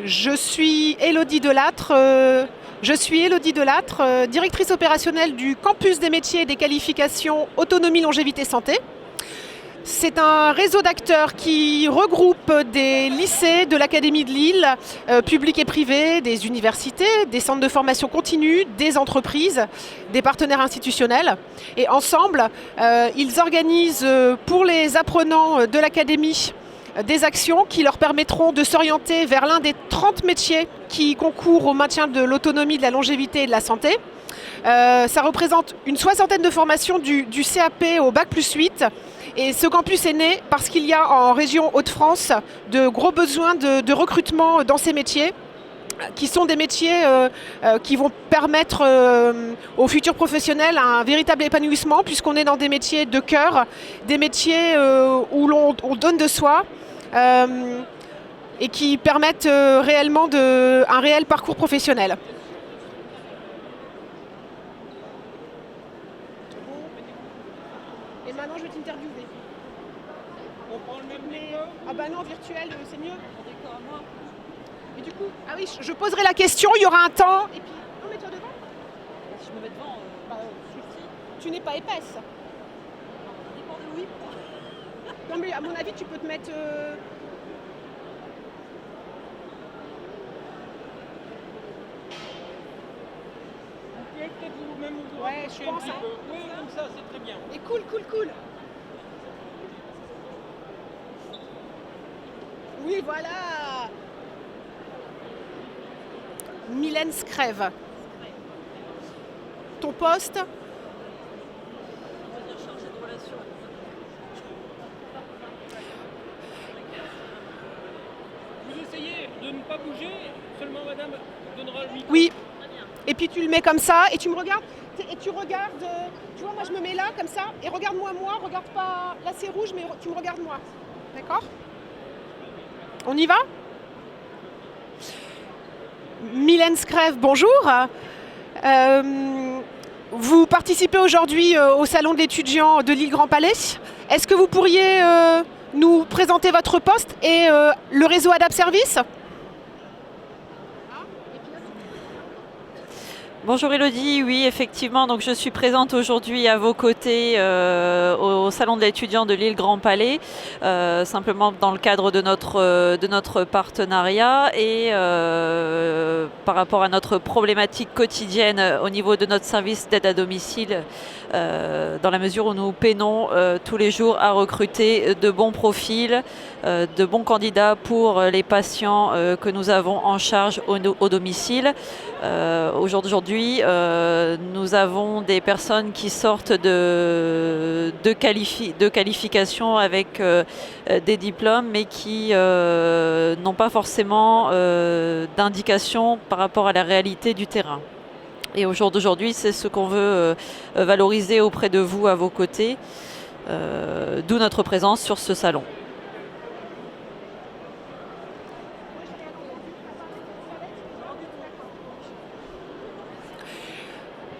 Je suis Élodie Delattre, directrice opérationnelle du campus des métiers et des qualifications Autonomie, Longévité, Santé. C'est un réseau d'acteurs qui regroupe des lycées de l'Académie de Lille, publics et privés, des universités, des centres de formation continue, des entreprises, des partenaires institutionnels. Et ensemble, ils organisent pour les apprenants de l'Académie des actions qui leur permettront de s'orienter vers l'un des 30 métiers qui concourent au maintien de l'autonomie, de la longévité et de la santé. Ça représente une soixantaine de formations du CAP au Bac+8. Et ce campus est né parce qu'il y a en région Hauts-de-France de gros besoins de recrutement dans ces métiers, qui sont des métiers qui vont permettre aux futurs professionnels un véritable épanouissement, puisqu'on est dans des métiers de cœur, des métiers où on donne de soi et qui permettent réellement un réel parcours professionnel. Et maintenant, je vais t'interviewer. On prend le même décor. Ah bah non, virtuel, c'est mieux. Et du coup, ah oui, je poserai la question, il y aura un temps. Et puis, non, mets-toi devant. Si je me mets devant, Tu n'es pas épaisse. ça dépend de oui. Non, mais à mon avis, tu peux te mettre. Vous pouvez peut-être vous-même vous Ouais, rapprocher je pense, un petit hein. peu. Oui, comme ça, c'est très bien. Et cool. Oui, voilà. Mylène Scrève. Ton poste? On va dire chargé de relations. Vous essayez de ne pas bouger, seulement madame vous donnera le micro. Oui. Et puis tu le mets comme ça et tu me regardes. Et tu regardes, tu vois, moi je me mets là comme ça et regarde-moi, regarde pas, là c'est rouge mais tu me regardes moi. D'accord? On y va? Mylène Scrève, bonjour. Vous participez aujourd'hui au salon de l'étudiant de Lille Grand Palais. Est-ce que vous pourriez nous présenter votre poste et le réseau Adapt Service? Bonjour Élodie, oui effectivement, donc je suis présente aujourd'hui à vos côtés au Salon de l'étudiant de Lille Grand Palais, simplement dans le cadre de notre partenariat et par rapport à notre problématique quotidienne au niveau de notre service d'aide à domicile, dans la mesure où nous peinons tous les jours à recruter de bons profils, de bons candidats pour les patients que nous avons en charge au domicile. Aujourd'hui, nous avons des personnes qui sortent de qualifications avec des diplômes, mais qui n'ont pas forcément d'indication par rapport à la réalité du terrain. Et au jour d'aujourd'hui, c'est ce qu'on veut valoriser auprès de vous, à vos côtés, d'où notre présence sur ce salon.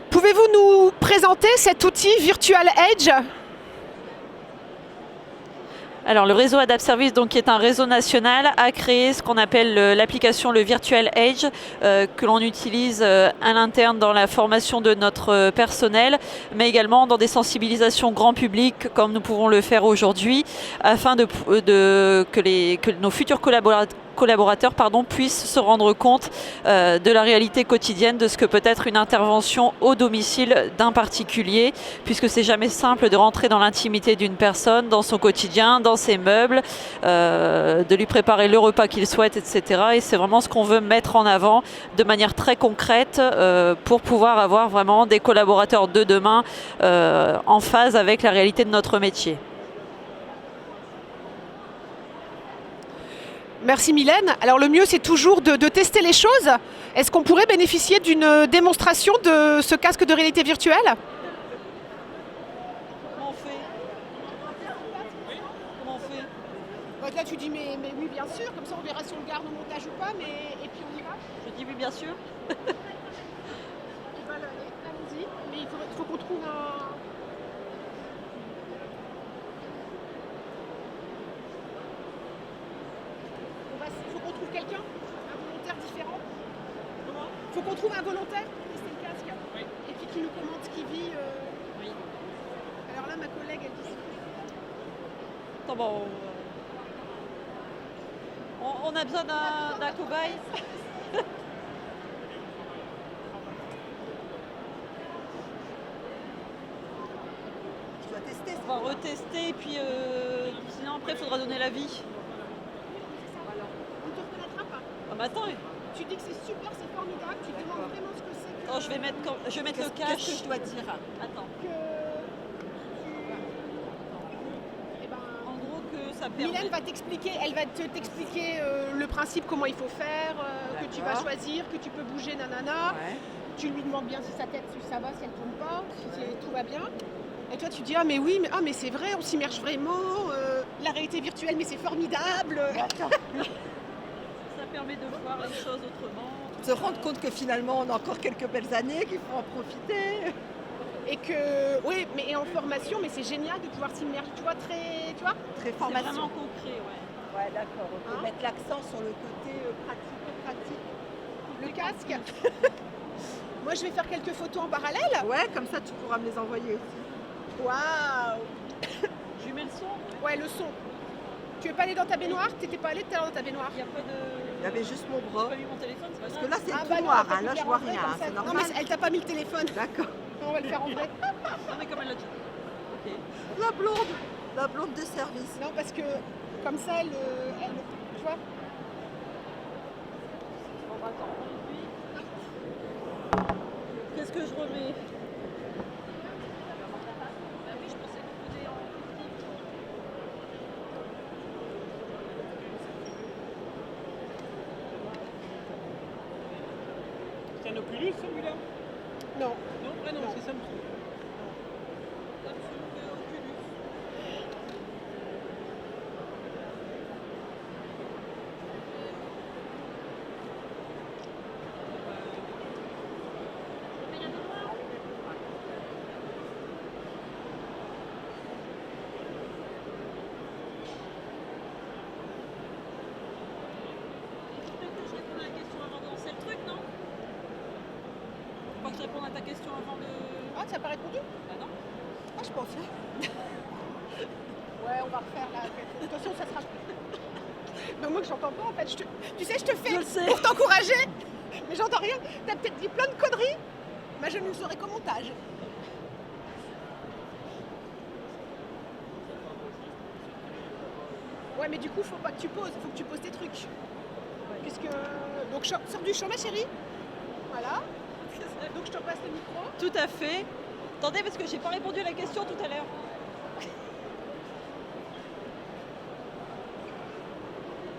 Pouvez-vous nous présenter cet outil Virtual Edge? Alors le réseau Adapt Service, donc, qui est un réseau national, a créé ce qu'on appelle l'application le Virtual Edge, que l'on utilise à l'interne dans la formation de notre personnel, mais également dans des sensibilisations grand public, comme nous pouvons le faire aujourd'hui, afin que nos futurs collaborateurs puissent se rendre compte de la réalité quotidienne de ce que peut être une intervention au domicile d'un particulier, puisque c'est jamais simple de rentrer dans l'intimité d'une personne, dans son quotidien, dans ses meubles, de lui préparer le repas qu'il souhaite, etc. Et c'est vraiment ce qu'on veut mettre en avant de manière très concrète pour pouvoir avoir vraiment des collaborateurs de demain en phase avec la réalité de notre métier. Merci Mylène. Alors le mieux c'est toujours de tester les choses. Est-ce qu'on pourrait bénéficier d'une démonstration de ce casque de réalité virtuelle? Comment on fait? Comment on fait? Là tu dis mais oui bien sûr, comme ça on verra si on le garde au montage ou pas, et puis on y va. Je dis oui bien sûr. Allons-y, mais il faut qu'on trouve un... Il faut qu'on trouve quelqu'un. Faut qu'on trouve un volontaire pour tester le casque. Oui. Et puis qui nous commente ce qu'il vit. Oui. Alors là, ma collègue, elle dit... Attends, bon, on a besoin d'un cobaye. Tu dois tester ça. On va retester et puis sinon après il faudra donner l'avis. On te reconnaîtra pas. Ah bah attends, Tu dis que c'est super, c'est formidable, tu te demandes vraiment ce que c'est que... attends, je vais mettre le Qu'est-ce cache. que je dois dire? Attends. que... Eh ben, En gros que ça permet. Mylène va t'expliquer, elle va t'expliquer le principe, comment il faut faire, que tu vas D'accord. choisir, que tu peux bouger, nanana. Ouais. Tu lui demandes bien si sa tête, si ça va, si elle tourne pas, si tout va bien. Et toi tu dis ah mais oui, mais c'est vrai, on s'immerge vraiment, la réalité virtuelle mais c'est formidable. D'accord. Ça permet de voir les choses autrement. Se rendre compte que finalement on a encore quelques belles années, qu'il faut en profiter. Et que oui, mais et en formation, mais c'est génial de pouvoir s'immerger, tu vois, très, tu vois. Très C'est formation. vraiment concret, ouais. Ouais, d'accord. On peut Hein mettre l'accent sur le côté pratique. Le casque. Moi je vais faire quelques photos en parallèle. Ouais, comme ça tu pourras me les envoyer aussi. Waouh. Je lui mets le son. Ouais, le son. Tu veux pas aller dans ta baignoire? T'étais pas allé tout à l'heure dans ta baignoire? Il n'y a pas de. Il y avait juste mon J'ai bras. pas mis mon téléphone, c'est pas Parce grave. que là c'est Ah tout bah non, noir, t'as hein. pu Là faire je vois en vrai, rien, comme hein. ça. C'est Non normal. mais elle t'a pas mis le téléphone. D'accord. On va le faire en vrai. Non mais comme elle l'a dit. Ok. La blonde de service. Non parce que comme ça elle tu vois. Bon bah attends, lui. Qu'est-ce que je remets? Bah oui, je pensais qu'on faisait en C'est un Oculus celui-là? Non. Non, ah non, Non. c'est Samsung. Peut-être que je réponds à la question avant de lancer le truc, non? Faut que je réponde à ta question avant de. Ah tu as pas répondu? Bah non. Ah, je peux en faire. Ouais on va refaire là. Attention ça sera. Mais moi que j'entends pas en fait. Tu sais je te fais Je le sais. pour t'encourager. Mais j'entends rien. T'as peut-être dit plein de conneries. Mais je ne le saurai qu'au montage. Ouais mais du coup faut pas que tu poses, faut que tu poses tes trucs. Puisque. Donc sors du champ ma chérie. Voilà. Donc je te repasse le micro. Tout à fait. Attendez, parce que j'ai pas répondu à la question tout à l'heure.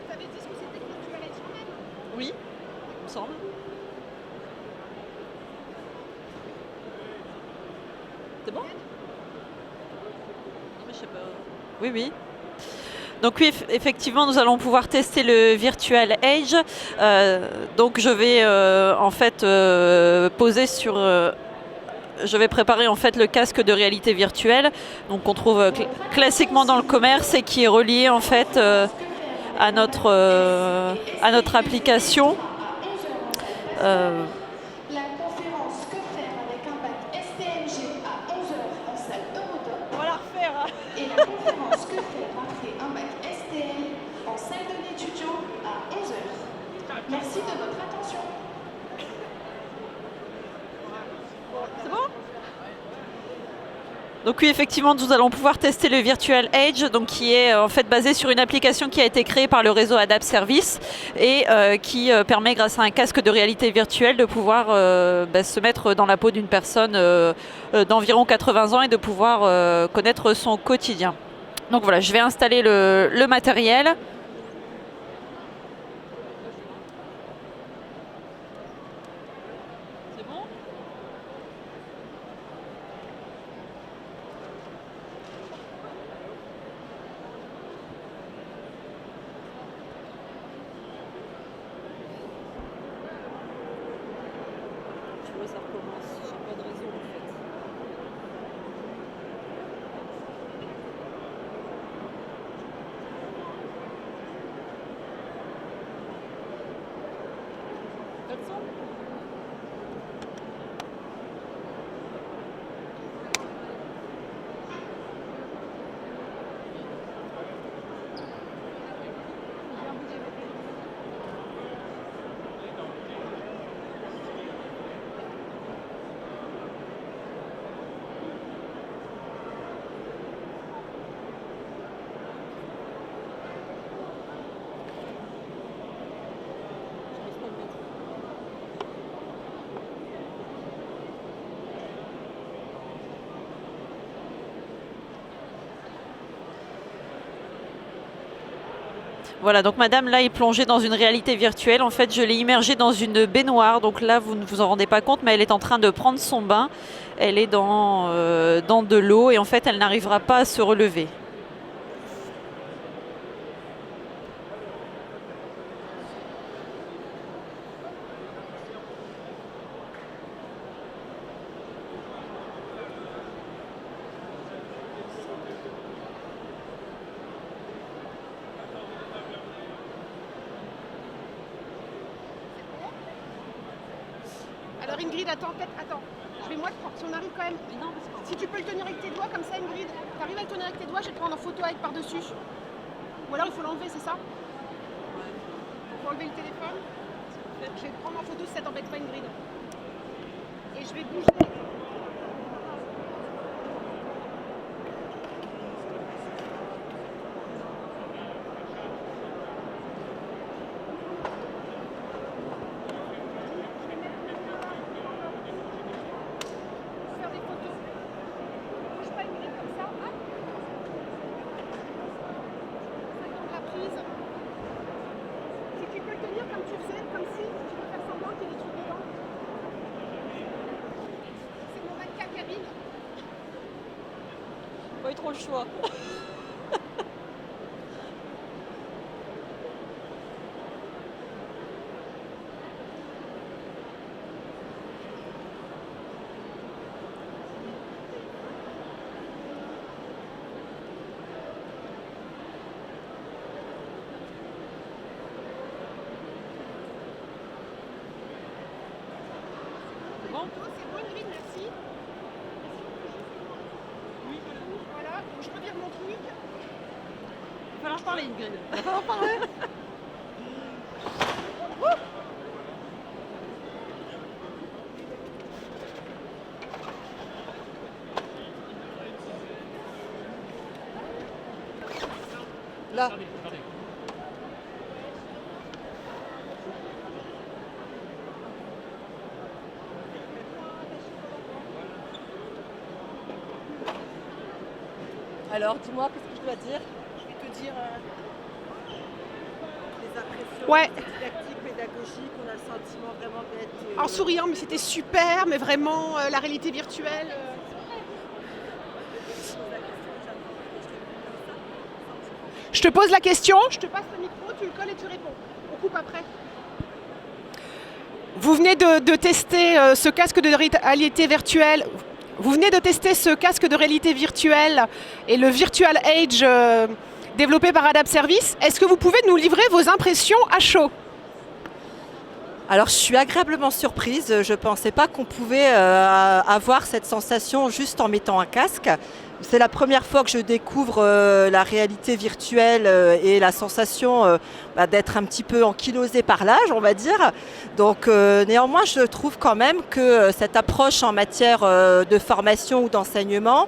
T'avais dit ce que c'était que virtual edge quand même. Oui, il me semble. C'est bon? Non mais je sais pas. Oui, oui. Donc oui, effectivement, nous allons pouvoir tester le Virtual Edge. Donc je vais en fait poser sur... je vais préparer en fait le casque de réalité virtuelle, donc qu'on trouve classiquement dans le commerce et qui est relié en fait à notre application. La conférence Que faire avec un bac STMG à 11h en salle Eurodoc On va la refaire. Hein. et la conférence Que faire après un bac STL en salle de l'étudiant à 11h. Merci de votre attention. C'est bon? Donc oui, effectivement, nous allons pouvoir tester le Virtual Edge, donc qui est en fait basé sur une application qui a été créée par le réseau Adapt Service et qui permet, grâce à un casque de réalité virtuelle, de pouvoir se mettre dans la peau d'une personne d'environ 80 ans et de pouvoir connaître son quotidien. Donc voilà, je vais installer le matériel. C'est bon? Tu vois, ça recommence. J'ai pas de raison en fait. Pas de son? Voilà, donc madame là est plongée dans une réalité virtuelle. En fait, je l'ai immergée dans une baignoire. Donc là, vous ne vous en rendez pas compte, mais elle est en train de prendre son bain. Elle est dans de l'eau et en fait, elle n'arrivera pas à se relever. Alors Ingrid, attends, je vais moi te prendre, si on arrive quand même, si tu peux le tenir avec tes doigts comme ça Ingrid, t'arrives à le tenir avec tes doigts, je vais te prendre en photo avec par-dessus. Ou alors il faut l'enlever, c'est ça? Il faut enlever le téléphone. Je vais te prendre en photo si ça t'embête pas Ingrid. Et je vais bouger. Pas eu trop le choix. C'est bon? C'est bon Ingrid, merci. Voilà, je revire mon truc. Il va falloir parler Ingrid. Il va falloir parler. Là. Alors, dis-moi, qu'est-ce que je dois dire? Je vais te dire les impressions Ouais. didactiques, pédagogiques. On a le sentiment vraiment d'être... En souriant, mais c'était super, mais vraiment la réalité virtuelle. Je te pose la question, je te passe le micro, tu le colles et tu réponds. On coupe après. Vous venez de tester ce casque de réalité virtuelle. Vous venez de tester ce casque de réalité virtuelle et le Virtual Age développé par Adapt Service. Est-ce que vous pouvez nous livrer vos impressions à chaud? Alors, je suis agréablement surprise. Je ne pensais pas qu'on pouvait avoir cette sensation juste en mettant un casque. C'est la première fois que je découvre la réalité virtuelle et la sensation d'être un petit peu ankylosée par l'âge, on va dire. Donc néanmoins, je trouve quand même que cette approche en matière de formation ou d'enseignement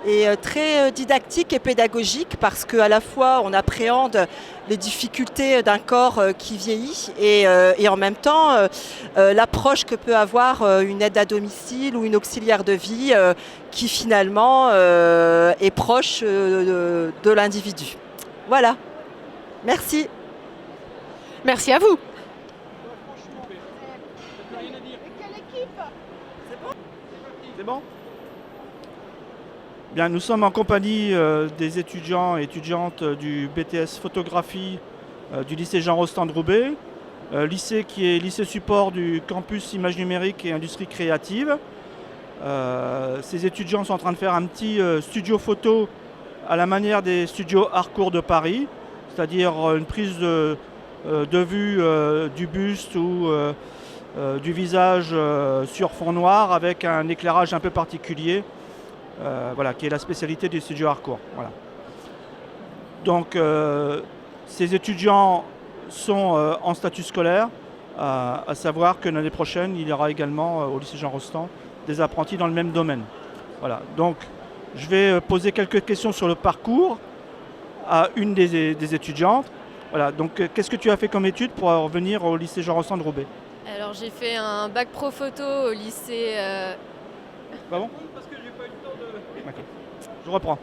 est très didactique et pédagogique parce qu'à la fois, on appréhende les difficultés d'un corps qui vieillit et en même temps, l'approche que peut avoir une aide à domicile ou une auxiliaire de vie qui finalement est proche de l'individu. Voilà. Merci. Merci à vous. C'est bon? Bien, nous sommes en compagnie des étudiants et étudiantes du BTS photographie du lycée Jean Rostand de Roubaix, lycée qui est lycée support du campus images numériques et industrie créative. Ces étudiants sont en train de faire un petit studio photo à la manière des studios Harcourt de Paris, c'est-à-dire une prise de vue du buste ou du visage sur fond noir avec un éclairage un peu particulier, voilà, qui est la spécialité du studio Harcourt. Voilà. Donc ces étudiants sont en statut scolaire, à savoir que l'année prochaine, il y aura également au lycée Jean Rostand des apprentis dans le même domaine. Voilà. Donc je vais poser quelques questions sur le parcours à une des étudiantes. Voilà. Donc qu'est-ce que tu as fait comme étude pour revenir au lycée Jean Rostand de Roubaix? Alors j'ai fait un bac pro photo au lycée... Pas bon? Parce que j'ai pas eu le temps de... D'accord. Je reprends.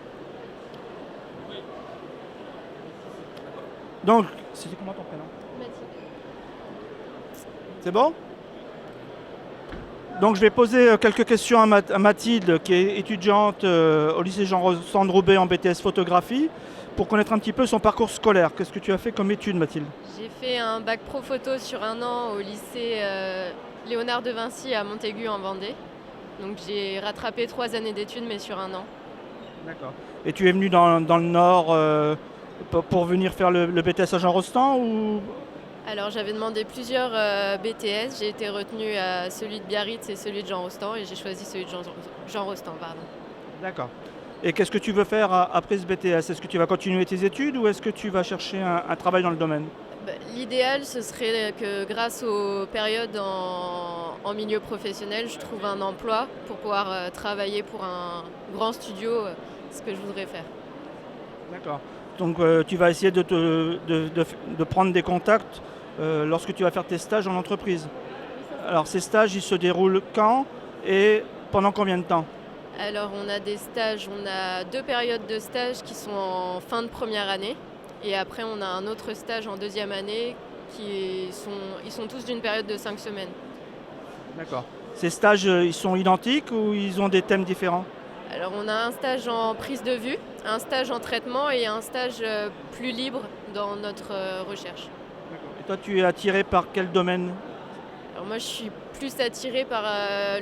Donc, c'était comment ton prénom? C'est bon? Donc je vais poser quelques questions à Mathilde, qui est étudiante au lycée Jean-Rostand de Roubaix en BTS photographie, pour connaître un petit peu son parcours scolaire. Qu'est-ce que tu as fait comme étude, Mathilde? J'ai fait un bac pro photo sur un an au lycée Léonard de Vinci à Montaigu en Vendée. Donc j'ai rattrapé 3 années d'études mais sur un an. D'accord. Et tu es venu dans le Nord pour venir faire le BTS à Jean-Rostand ou... Alors j'avais demandé plusieurs BTS, j'ai été retenue à celui de Biarritz et celui de Jean Rostand et j'ai choisi celui de Jean Rostand. Pardon. D'accord. Et qu'est-ce que tu veux faire après ce BTS? Est-ce que tu vas continuer tes études ou est-ce que tu vas chercher un travail dans le domaine? L'idéal ce serait que grâce aux périodes en milieu professionnel, je trouve un emploi pour pouvoir travailler pour un grand studio, ce que je voudrais faire. D'accord. Donc tu vas essayer de prendre des contacts lorsque tu vas faire tes stages en entreprise. Alors ces stages, ils se déroulent quand et pendant combien de temps? Alors on a des stages, on a 2 périodes de stages qui sont en fin de première année et après on a un autre stage en deuxième année ils sont tous d'une période de 5 semaines. D'accord. Ces stages, ils sont identiques ou ils ont des thèmes différents? Alors on a un stage en prise de vue, un stage en traitement et un stage plus libre dans notre recherche. Et toi, tu es attiré par quel domaine? Alors moi je suis plus attirée par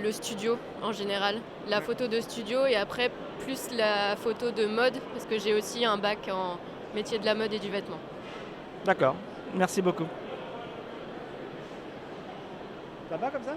le studio en général, la photo de studio et après plus la photo de mode parce que j'ai aussi un bac en métier de la mode et du vêtement. D'accord. Merci beaucoup. Ça va comme ça?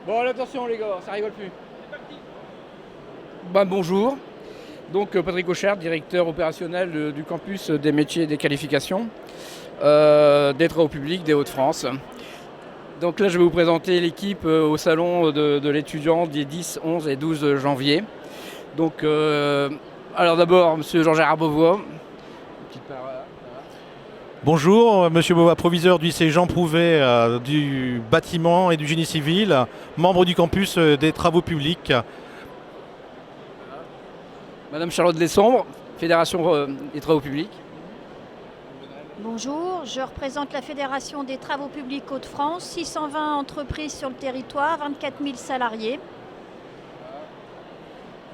Bon, attention les gars, ça rigole plus. Bonjour. Donc Patrick Auchard, directeur opérationnel du campus des métiers et des qualifications des travaux publics des Hauts-de-France. Donc là, je vais vous présenter l'équipe au salon de l'étudiant des 10, 11 et 12 janvier. Donc, alors d'abord, monsieur Jean-Gérard Beauvois. Bonjour, monsieur Beauvois, proviseur du lycée Jean Prouvé du bâtiment et du génie civil, membre du campus des travaux publics. Madame Charlotte Lessombre, Fédération des travaux publics. Bonjour, je représente la Fédération des travaux publics Hauts-de-France, 620 entreprises sur le territoire, 24 000 salariés.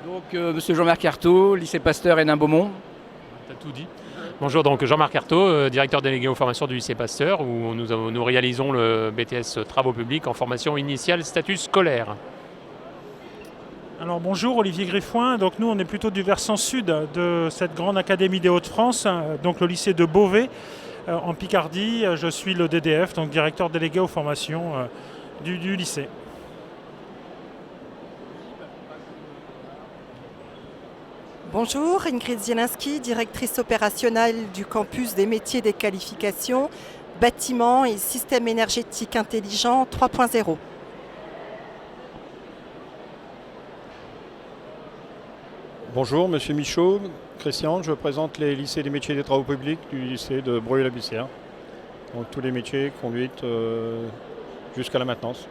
Donc, monsieur Jean-Marc Artaud, lycée Pasteur Hénin-Beaumont. Tu as tout dit. Bonjour, donc Jean-Marc Artaud, directeur délégué aux formations du lycée Pasteur, où nous réalisons le BTS Travaux publics en formation initiale statut scolaire. Alors bonjour, Olivier Griffoin. Donc nous on est plutôt du versant sud de cette grande académie des Hauts-de-France, donc le lycée de Beauvais en Picardie. Je suis le DDF, donc directeur délégué aux formations du lycée. Bonjour, Ingrid Zielinski, directrice opérationnelle du campus des métiers et des qualifications, bâtiments et systèmes énergétiques intelligents 3.0. Bonjour, monsieur Michaud, Christian, je présente les lycées des métiers et des travaux publics du lycée de Breuil-la-Bussière. Donc tous les métiers, conduite jusqu'à la maintenance.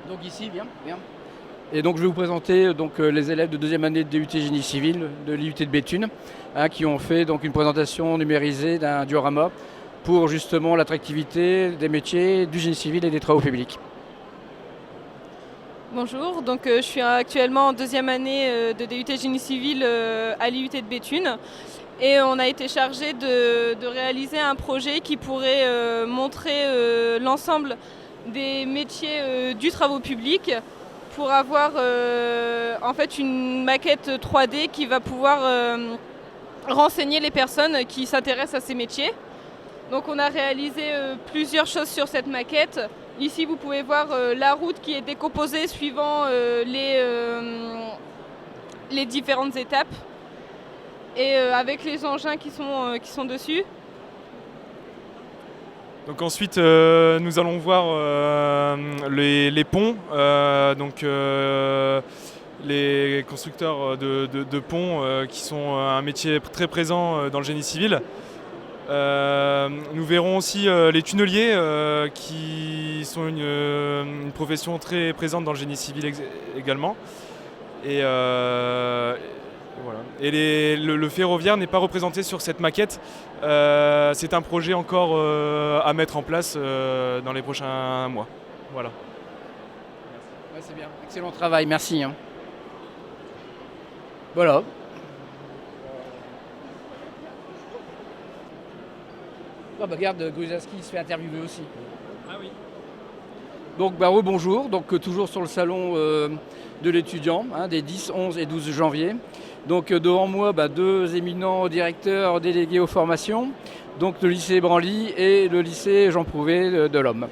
Donc ici, bien. Et donc je vais vous présenter les élèves de deuxième année de DUT Génie Civil de l'IUT de Béthune, qui ont fait donc une présentation numérisée d'un diorama pour justement l'attractivité des métiers du génie civil et des travaux publics. Bonjour, donc je suis actuellement en deuxième année de DUT Génie Civil à l'IUT de Béthune et on a été chargé de réaliser un projet qui pourrait montrer l'ensemble des métiers du travaux public pour avoir en fait une maquette 3D qui va pouvoir renseigner les personnes qui s'intéressent à ces métiers. Donc on a réalisé plusieurs choses sur cette maquette. Ici, vous pouvez voir la route qui est décomposée suivant les différentes étapes et avec les engins qui sont dessus. Donc ensuite, nous allons voir les ponts, les constructeurs de ponts qui sont un métier très présent dans le génie civil. Nous verrons aussi les tunneliers qui sont une profession très présente dans le génie civil également. Et, voilà. Et le ferroviaire n'est pas représenté sur cette maquette. C'est un projet encore à mettre en place dans les prochains mois. Voilà. Ouais, c'est bien, excellent travail, merci. Voilà. Oh, regarde, Gruzaski se fait interviewer aussi. Ah oui. Donc bonjour, donc toujours sur le salon de l'étudiant, des 10, 11 et 12 janvier. Donc devant moi, deux éminents directeurs délégués aux formations, donc le lycée Branly et le lycée Jean Prouvé de l'Homme.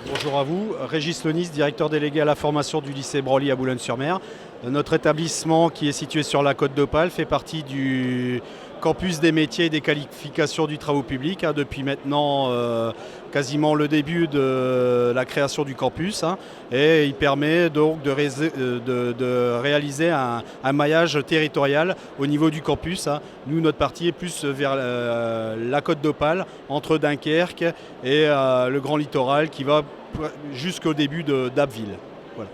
Bonjour à vous, Régis Lenis, directeur délégué à la formation du lycée Branly à Boulogne-sur-Mer. Notre établissement qui est situé sur la côte d'Opale fait partie du campus des métiers et des qualifications du travaux public depuis maintenant quasiment le début de la création du campus et il permet donc de réaliser un maillage territorial au niveau du campus. Nous, notre partie est plus vers la côte d'Opale, entre Dunkerque et le Grand Littoral qui va jusqu'au début d'Abbeville. Voilà.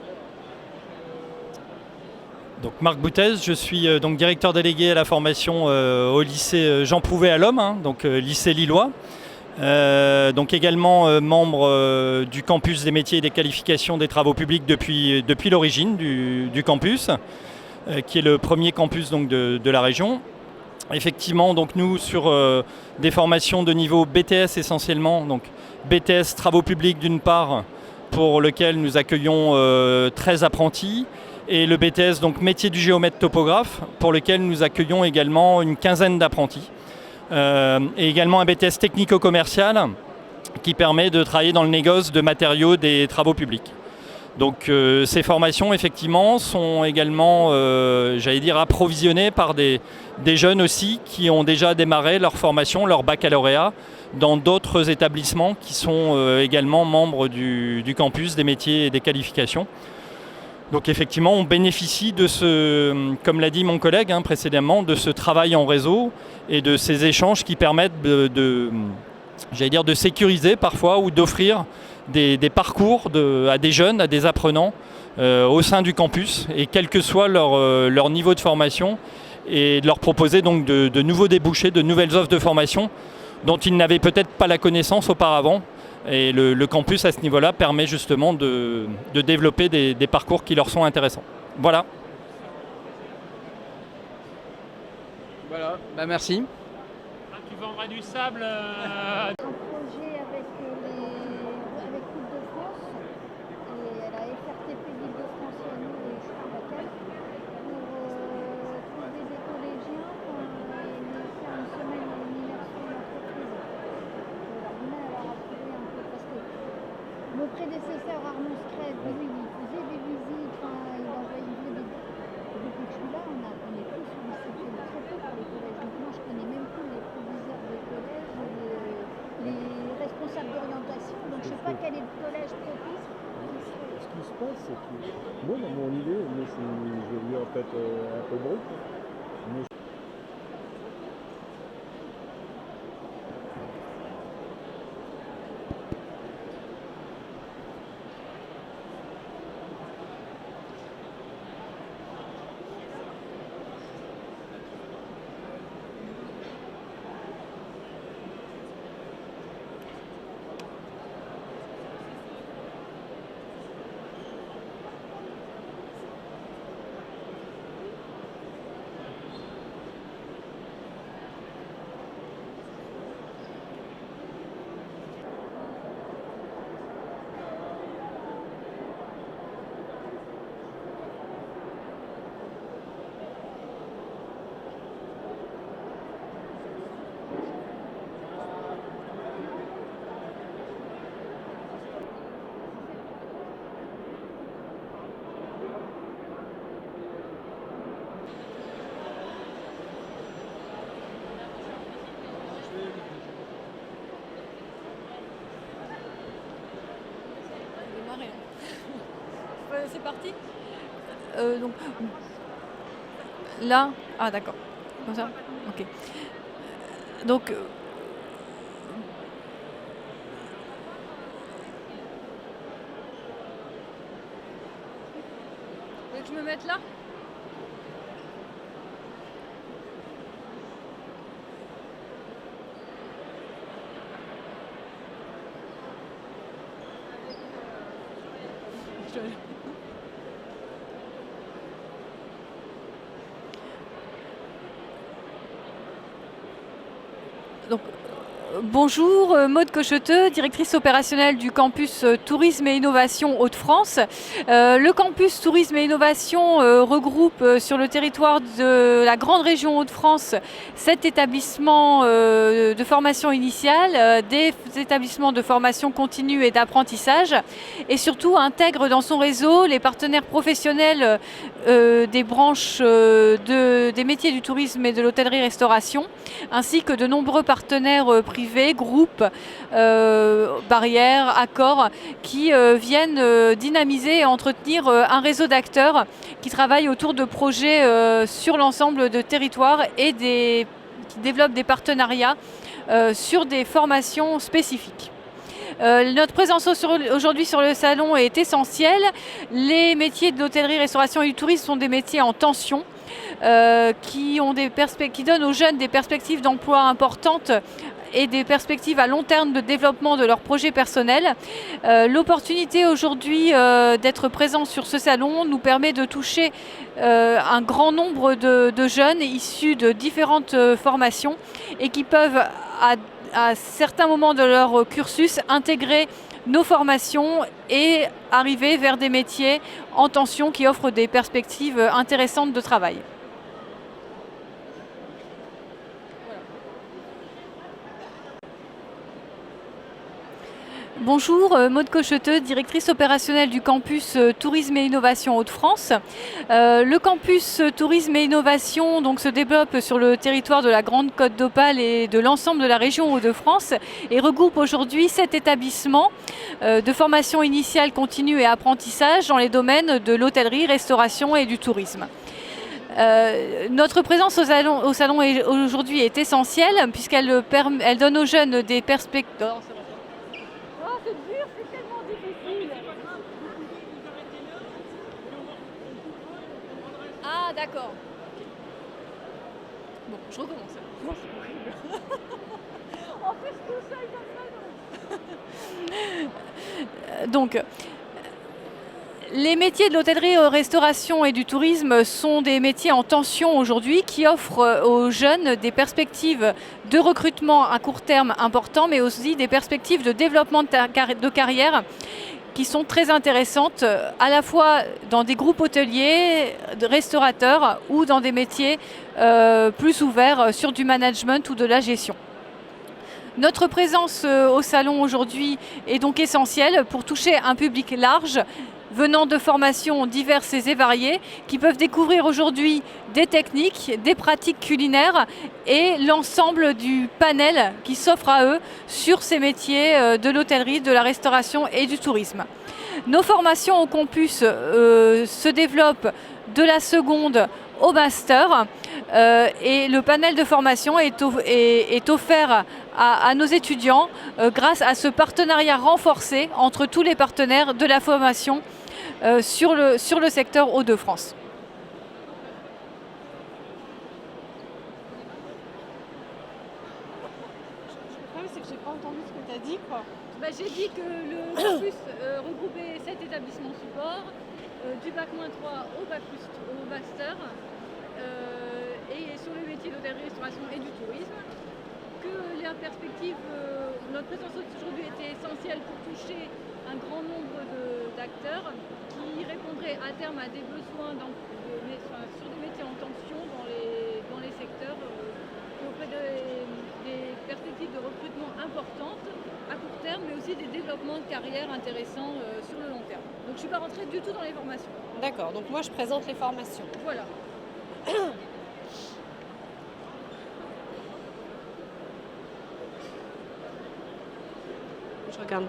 Donc Marc Boutez, je suis donc directeur délégué à la formation au lycée Jean Prouvé à l'Homme, donc lycée lillois. Donc également membre du campus des métiers et des qualifications des travaux publics depuis l'origine du campus, qui est le premier campus donc, de la région. Effectivement, donc nous sur des formations de niveau BTS essentiellement, donc BTS travaux publics d'une part, pour lequel nous accueillons 13 apprentis, et le BTS, donc métier du géomètre topographe, pour lequel nous accueillons également une quinzaine d'apprentis. Et également un BTS technico-commercial, qui permet de travailler dans le négoce de matériaux des travaux publics. Donc ces formations, effectivement, sont également, j'allais dire, approvisionnées par des jeunes aussi qui ont déjà démarré leur formation, leur baccalauréat, dans d'autres établissements qui sont également membres du campus des métiers et des qualifications. Donc effectivement, on bénéficie de ce, comme l'a dit mon collègue précédemment, de ce travail en réseau et de ces échanges qui permettent j'allais dire, de sécuriser parfois ou d'offrir des parcours à des jeunes, à des apprenants au sein du campus, et quel que soit leur niveau de formation, et de leur proposer donc de nouveaux débouchés, de nouvelles offres de formation dont ils n'avaient peut-être pas la connaissance auparavant. Et le campus à ce niveau-là permet justement de développer des parcours qui leur sont intéressants. Voilà. Voilà, bah merci. Tu vendras du sable Un projet avec l'Île de France et à la FRTP l'Île de France et à nous et je parle à elle pour aider des collégiens et faire une semaine en immersion d'entreprise. Alors on a approuvé un peu parce que nos prédécesseurs Armand Scrève, lui, il faisait des visites, il envoyait des. Depuis que je suis là, on est plus sollicité très peu par les collèges. Donc moi je connais même plus les proviseurs des collèges, les responsables d'orientation, donc je ne sais pas quel est le collège propice. Ce qui se passe, c'est que moi, dans mon idée, mais je vais dire peut-être un peu gros, mais C'est parti. Donc là, ah d'accord, comme ça, ok. Donc vous voulez que je me mette là? Donc, bonjour, Maude Cocheteux, directrice opérationnelle du campus Tourisme et Innovation Hauts-de-France. Le campus Tourisme et Innovation regroupe sur le territoire de la grande région Hauts-de-France 7 établissements de formation initiale, des établissements de formation continue et d'apprentissage, et surtout intègre dans son réseau les partenaires professionnels des branches des métiers du tourisme et de l'hôtellerie-restauration, ainsi que de nombreux partenaires privés, groupes, barrières, accords, qui viennent dynamiser et entretenir un réseau d'acteurs qui travaillent autour de projets sur l'ensemble de territoires et qui développent des partenariats sur des formations spécifiques. Notre présence aujourd'hui sur le salon est essentielle. Les métiers de l'hôtellerie, restauration et du tourisme sont des métiers en tension qui donnent aux jeunes des perspectives d'emploi importantes et des perspectives à long terme de développement de leurs projets personnels. L'opportunité aujourd'hui d'être présent sur ce salon nous permet de toucher un grand nombre de jeunes issus de différentes formations et qui peuvent à certains moments de leur cursus intégrer nos formations et arriver vers des métiers en tension qui offrent des perspectives intéressantes de travail. Bonjour, Maude Cocheteux, directrice opérationnelle du campus Tourisme et Innovation Hauts-de-France. Le campus Tourisme et Innovation donc, se développe sur le territoire de la Grande Côte d'Opale et de l'ensemble de la région Hauts-de-France et regroupe aujourd'hui 7 établissements de formation initiale, continue et apprentissage dans les domaines de l'hôtellerie, restauration et du tourisme. Notre présence au salon aujourd'hui est essentielle puisqu'elle elle donne aux jeunes des perspectives. Ah d'accord. Bon, je recommence. On fait tout ça comme ça. Donc, les métiers de l'hôtellerie, restauration et du tourisme sont des métiers en tension aujourd'hui qui offrent aux jeunes des perspectives de recrutement à court terme importants, mais aussi des perspectives de développement de carrière qui sont très intéressantes, à la fois dans des groupes hôteliers, de restaurateurs ou dans des métiers plus ouverts sur du management ou de la gestion. Notre présence au salon aujourd'hui est donc essentielle pour toucher un public large, venant de formations diverses et variées, qui peuvent découvrir aujourd'hui des techniques, des pratiques culinaires et l'ensemble du panel qui s'offre à eux sur ces métiers de l'hôtellerie, de la restauration et du tourisme. Nos formations au campus se développent de la seconde au master et le panel de formation est offert à nos étudiants grâce à ce partenariat renforcé entre tous les partenaires de la formation sur le secteur Hauts-de-France. Le problème, c'est que j'ai pas entendu ce que tu as dit, quoi. J'ai dit que le campus regroupait 7 établissements support, du bac-3 au bac plus au master, et sur le métier d'hôtellerie, restauration et du tourisme. Que la perspective, notre présence aujourd'hui était essentielle pour toucher un grand nombre d'acteurs qui répondraient à terme à des besoins sur des métiers en tension dans les secteurs qui offraient des perspectives de recrutement importantes à court terme, mais aussi des développements de carrière intéressants sur le long terme. Donc je ne suis pas rentrée du tout dans les formations. D'accord, donc moi je présente les formations. Voilà. Je regarde.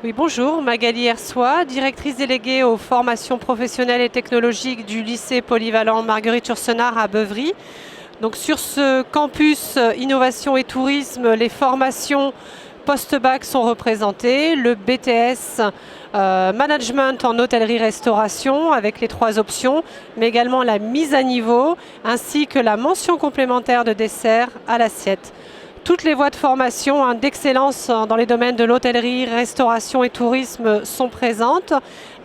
Oui, bonjour, Magali Hersois, directrice déléguée aux formations professionnelles et technologiques du lycée polyvalent Marguerite Yourcenar à Beuvry. Donc sur ce campus innovation et tourisme, les formations post-bac sont représentées, le BTS management en hôtellerie-restauration avec les 3 options, mais également la mise à niveau ainsi que la mention complémentaire de dessert à l'assiette. Toutes les voies de formation d'excellence dans les domaines de l'hôtellerie, restauration et tourisme sont présentes,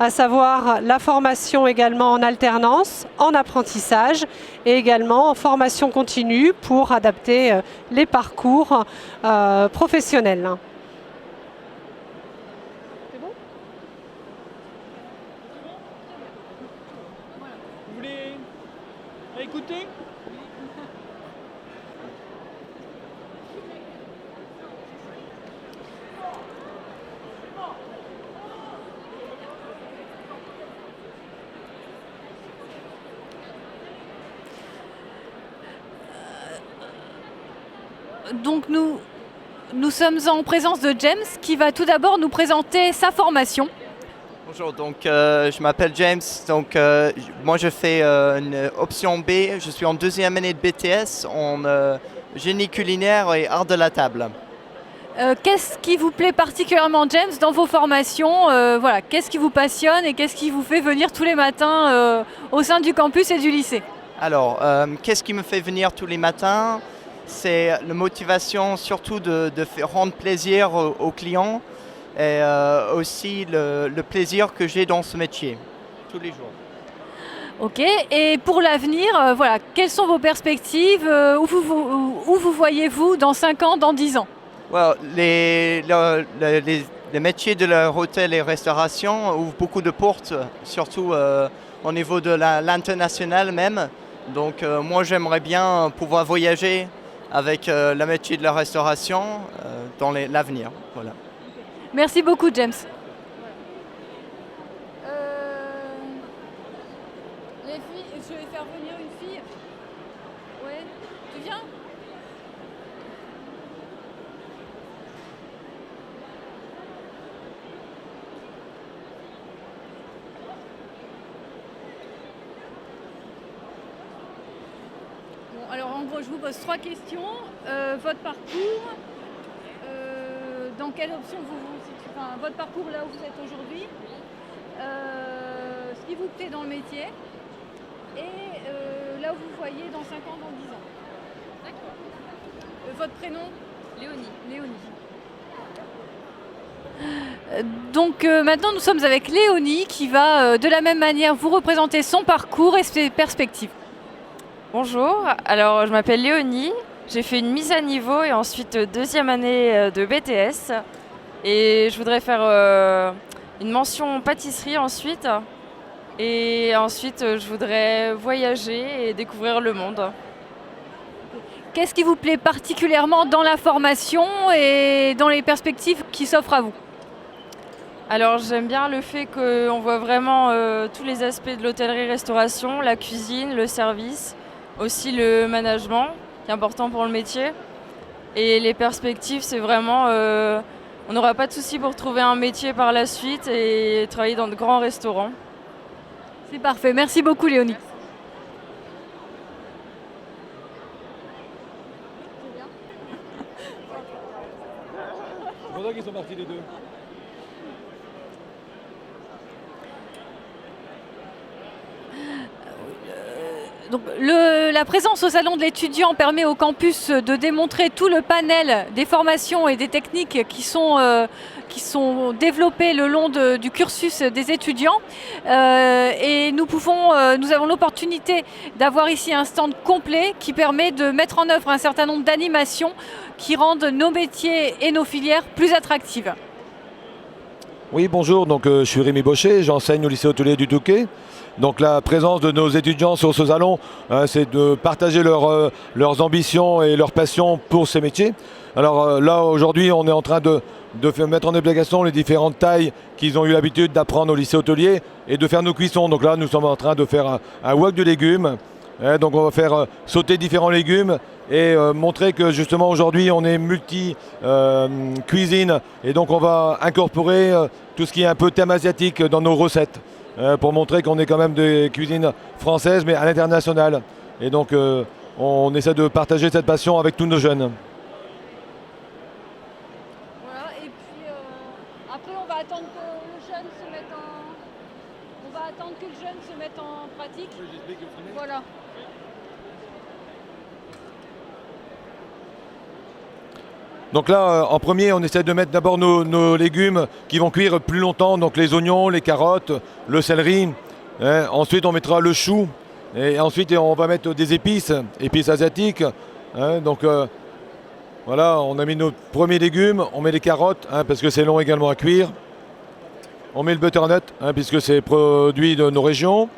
à savoir la formation également en alternance, en apprentissage et également en formation continue pour adapter les parcours professionnels. C'est bon ? Vous voulez écouter ? Donc nous sommes en présence de James qui va tout d'abord nous présenter sa formation. Bonjour, donc je m'appelle James, donc moi je fais une option B, je suis en 2e année de BTS en génie culinaire et art de la table. Qu'est-ce qui vous plaît particulièrement, James, dans vos formations voilà, qu'est-ce qui vous passionne et qu'est-ce qui vous fait venir tous les matins au sein du campus et du lycée? Alors, qu'est-ce qui me fait venir tous les matins? C'est la motivation surtout de rendre plaisir aux clients et aussi le plaisir que j'ai dans ce métier, tous les jours. Ok, et pour l'avenir, voilà, quelles sont vos perspectives? Où vous voyez-vous dans 5 ans, dans 10 ans? Well, les métiers de l'hôtel et restauration ouvrent beaucoup de portes, surtout au niveau de l'international même. Donc moi j'aimerais bien pouvoir voyager avec le métier de la restauration dans l'avenir. Voilà. Merci beaucoup, James. Les filles, je vais faire venir une fille. Ouais, tu viens? Bon, alors en gros, je vous pose 3 questions. Votre parcours, dans quelle option vous vous situez, enfin, votre parcours là où vous êtes aujourd'hui, ce qui vous plaît dans le métier, et là où vous voyez dans 5 ans, dans 10 ans. D'accord. Votre prénom? Léonie. Donc maintenant nous sommes avec Léonie qui va de la même manière vous représenter son parcours et ses perspectives. Bonjour, alors je m'appelle Léonie, j'ai fait une mise à niveau et ensuite 2e année de BTS et je voudrais faire une mention pâtisserie ensuite et ensuite je voudrais voyager et découvrir le monde. Qu'est-ce qui vous plaît particulièrement dans la formation et dans les perspectives qui s'offrent à vous? Alors j'aime bien le fait qu'on voit vraiment tous les aspects de l'hôtellerie-restauration, la cuisine, le service, aussi le management qui est important pour le métier. Et les perspectives, c'est vraiment, on n'aura pas de souci pour trouver un métier par la suite et travailler dans de grands restaurants. C'est parfait, merci beaucoup Léonie. C'est pour ça qu'ils sont partis les deux. Donc, la présence au salon de l'étudiant permet au campus de démontrer tout le panel des formations et des techniques qui sont développées le long du cursus des étudiants. Et nous avons l'opportunité d'avoir ici un stand complet qui permet de mettre en œuvre un certain nombre d'animations qui rendent nos métiers et nos filières plus attractives. Oui, bonjour, donc, je suis Rémi Baucher, j'enseigne au lycée hôtelier du Touquet. Donc la présence de nos étudiants sur ce salon, c'est de partager leurs ambitions et leurs passions pour ces métiers. Alors là, aujourd'hui, on est en train de mettre en application les différentes tailles qu'ils ont eu l'habitude d'apprendre au lycée hôtelier et de faire nos cuissons. Donc là, nous sommes en train de faire un wok de légumes. Donc on va faire sauter différents légumes et montrer que justement aujourd'hui on est multi-cuisine et donc on va incorporer tout ce qui est un peu thème asiatique dans nos recettes. Pour montrer qu'on est quand même des cuisines françaises mais à l'international. Et donc on essaie de partager cette passion avec tous nos jeunes. Voilà, et puis après on va attendre que le jeune se mette en pratique. Voilà. Donc là, en premier, on essaie de mettre d'abord nos légumes qui vont cuire plus longtemps, donc les oignons, les carottes, le céleri. Ensuite, on mettra le chou. Et ensuite, on va mettre des épices asiatiques. Donc voilà, on a mis nos premiers légumes, on met les carottes, parce que c'est long également à cuire. On met le butternut, puisque c'est produit de nos régions.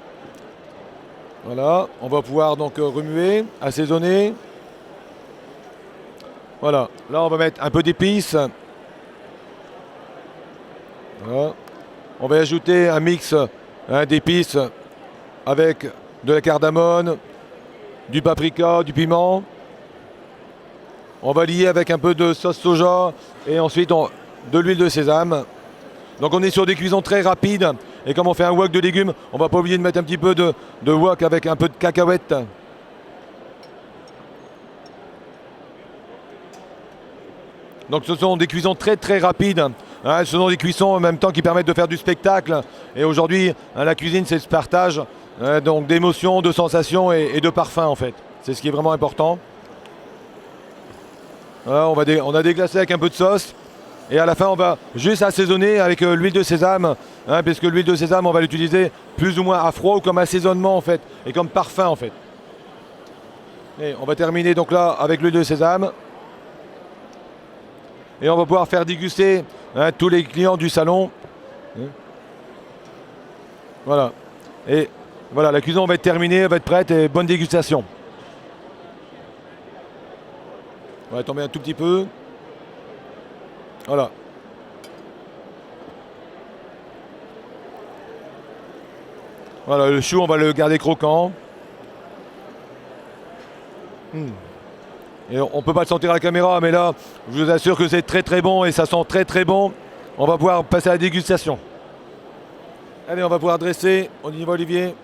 Voilà, on va pouvoir donc remuer, assaisonner. Voilà, là on va mettre un peu d'épices. Voilà. On va ajouter un mix d'épices avec de la cardamone, du paprika, du piment. On va lier avec un peu de sauce soja et ensuite de l'huile de sésame. Donc on est sur des cuissons très rapides et comme on fait un wok de légumes, on ne va pas oublier de mettre un petit peu de wok avec un peu de cacahuètes. Donc ce sont des cuissons très très rapides, ce sont des cuissons en même temps qui permettent de faire du spectacle. Et aujourd'hui, la cuisine c'est ce partage donc d'émotions, de sensations et de parfums en fait. C'est ce qui est vraiment important. Voilà, on a déglacé avec un peu de sauce. Et à la fin, on va juste assaisonner avec l'huile de sésame, puisque l'huile de sésame, on va l'utiliser plus ou moins à froid ou comme assaisonnement en fait, et comme parfum en fait. Et on va terminer donc là avec l'huile de sésame. Et on va pouvoir faire déguster tous les clients du salon. Voilà. Et Voilà, la cuisson va être terminée, elle va être prête et bonne dégustation. On va tomber un tout petit peu. Voilà. Voilà, le chou, on va le garder croquant. Et on ne peut pas le sentir à la caméra, mais là, je vous assure que c'est très très bon et ça sent très très bon. On va pouvoir passer à la dégustation. Allez, on va pouvoir dresser. On y va, Olivier.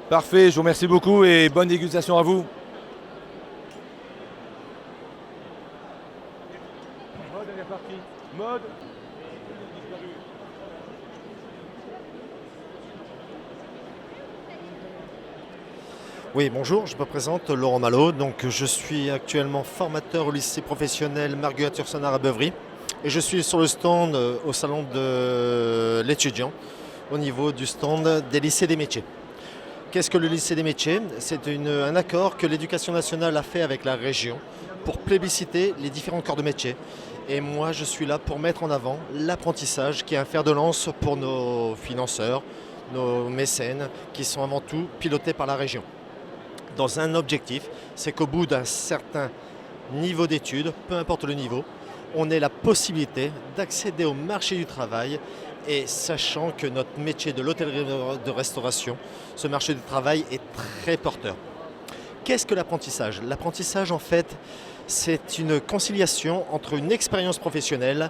Parfait, je vous remercie beaucoup et bonne dégustation à vous. Mode, elle est partie. Mode. Oui, bonjour, je me présente Laurent Malo. Donc, je suis actuellement formateur au lycée professionnel Marguerite Yourcenar à Beuvry. Et je suis sur le stand au salon de l'étudiant, au niveau du stand des lycées des métiers. Qu'est-ce que le lycée des métiers? C'est un accord que l'éducation nationale a fait avec la région pour plébisciter les différents corps de métier. Et moi, je suis là pour mettre en avant l'apprentissage qui est un fer de lance pour nos financeurs, nos mécènes, qui sont avant tout pilotés par la région. Dans un objectif, c'est qu'au bout d'un certain niveau d'études, peu importe le niveau, on ait la possibilité d'accéder au marché du travail et sachant que notre métier de l'hôtellerie de restauration, ce marché du travail est très porteur. Qu'est-ce que l'apprentissage? L'apprentissage, en fait, c'est une conciliation entre une expérience professionnelle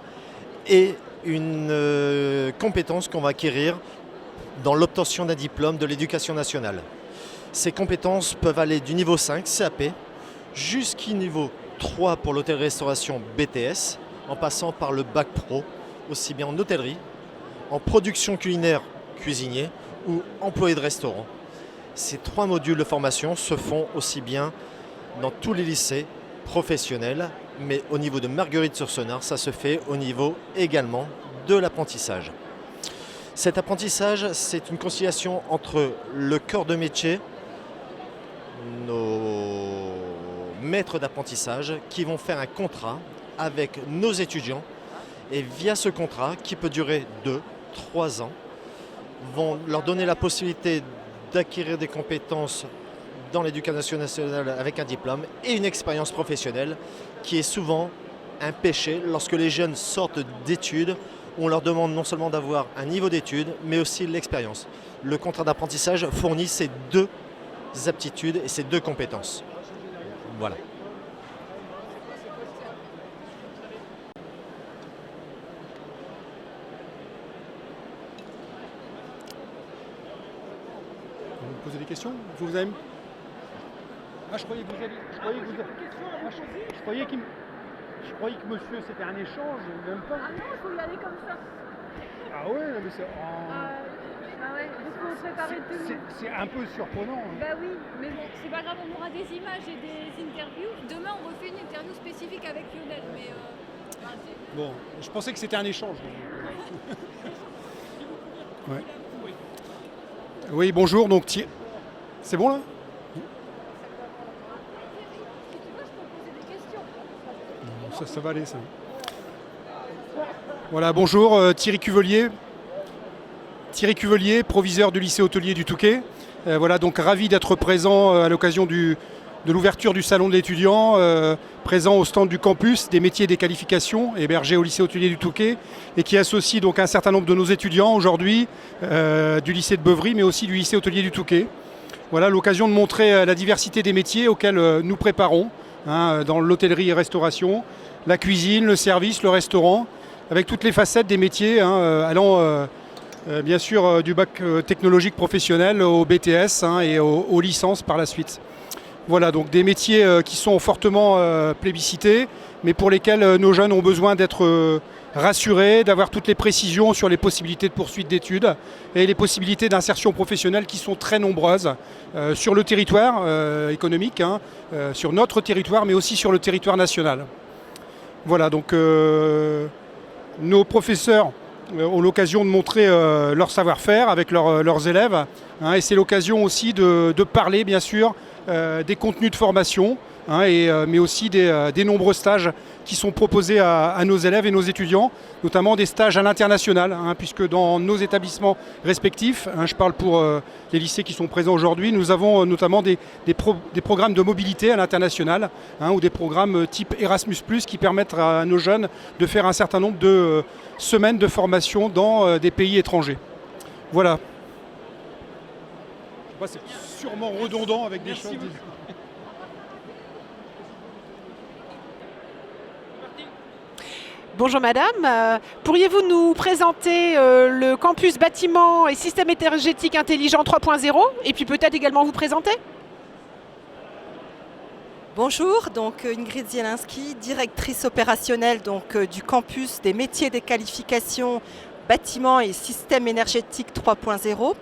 et une compétence qu'on va acquérir dans l'obtention d'un diplôme de l'éducation nationale. Ces compétences peuvent aller du niveau 5, CAP, jusqu'au niveau 3 pour l'hôtellerie-restauration BTS, en passant par le bac pro, aussi bien en hôtellerie, en production culinaire cuisinier ou employé de restaurant. Ces 3 modules de formation se font aussi bien dans tous les lycées professionnels, mais au niveau de Marguerite-Yourcenar, ça se fait au niveau également de l'apprentissage. Cet apprentissage, c'est une conciliation entre le corps de métier, nos maîtres d'apprentissage qui vont faire un contrat avec nos étudiants et via ce contrat qui peut durer 2-3 ans, vont leur donner la possibilité d'acquérir des compétences dans l'éducation nationale avec un diplôme et une expérience professionnelle qui est souvent un péché lorsque les jeunes sortent d'études. On leur demande non seulement d'avoir un niveau d'études, mais aussi l'expérience. Le contrat d'apprentissage fournit ces 2 aptitudes et ces 2 compétences. Voilà. Vous me posez des questions? Vous avez... Ah, je croyais que vous alliez... Je croyais que monsieur c'était un échange, même pas. Ah non, il faut y aller comme ça. Ah ouais, mais c'est... Ah ouais, il faut préparer tout. C'est un peu surprenant. Hein. Bah oui, mais bon, c'est pas grave, on aura des images et des interviews. Demain, on refait une interview spécifique avec Lionel, mais... Bon, je pensais que c'était un échange. Ouais. Oui, bonjour, donc... C'est bon là? Ça va aller, ça. Voilà, bonjour, Thierry Cuvelier, proviseur du lycée hôtelier du Touquet. Voilà, donc ravi d'être présent à l'occasion de l'ouverture du salon de l'étudiant, présent au stand du campus des métiers et des qualifications, hébergé au lycée hôtelier du Touquet, et qui associe donc un certain nombre de nos étudiants aujourd'hui du lycée de Beuvry, mais aussi du lycée hôtelier du Touquet. Voilà l'occasion de montrer la diversité des métiers auxquels nous préparons dans l'hôtellerie et restauration, la cuisine, le service, le restaurant, avec toutes les facettes des métiers, allant bien sûr du bac technologique professionnel au BTS et aux licences par la suite. Voilà, donc des métiers qui sont fortement plébiscités, mais pour lesquels nos jeunes ont besoin d'être rassurés, d'avoir toutes les précisions sur les possibilités de poursuite d'études et les possibilités d'insertion professionnelle qui sont très nombreuses sur le territoire économique, sur notre territoire, mais aussi sur le territoire national. Voilà, donc nos professeurs ont l'occasion de montrer leur savoir-faire avec leurs élèves, et c'est l'occasion aussi de parler bien sûr des contenus de formation mais aussi des nombreux stages qui sont proposés à nos élèves et nos étudiants, notamment des stages à l'international, puisque dans nos établissements respectifs, je parle pour les lycées qui sont présents aujourd'hui, nous avons notamment des programmes de mobilité à l'international, ou des programmes type Erasmus+, qui permettent à nos jeunes de faire un certain nombre de semaines de formation dans des pays étrangers. Voilà. Je sais pas, c'est sûrement redondant avec des choses. Bonjour madame, pourriez-vous nous présenter le campus bâtiment et système énergétique intelligent 3.0 et puis peut-être également vous présenter? Bonjour, donc Ingrid Zielinski, directrice opérationnelle du campus des métiers des qualifications bâtiment et système énergétique 3.0.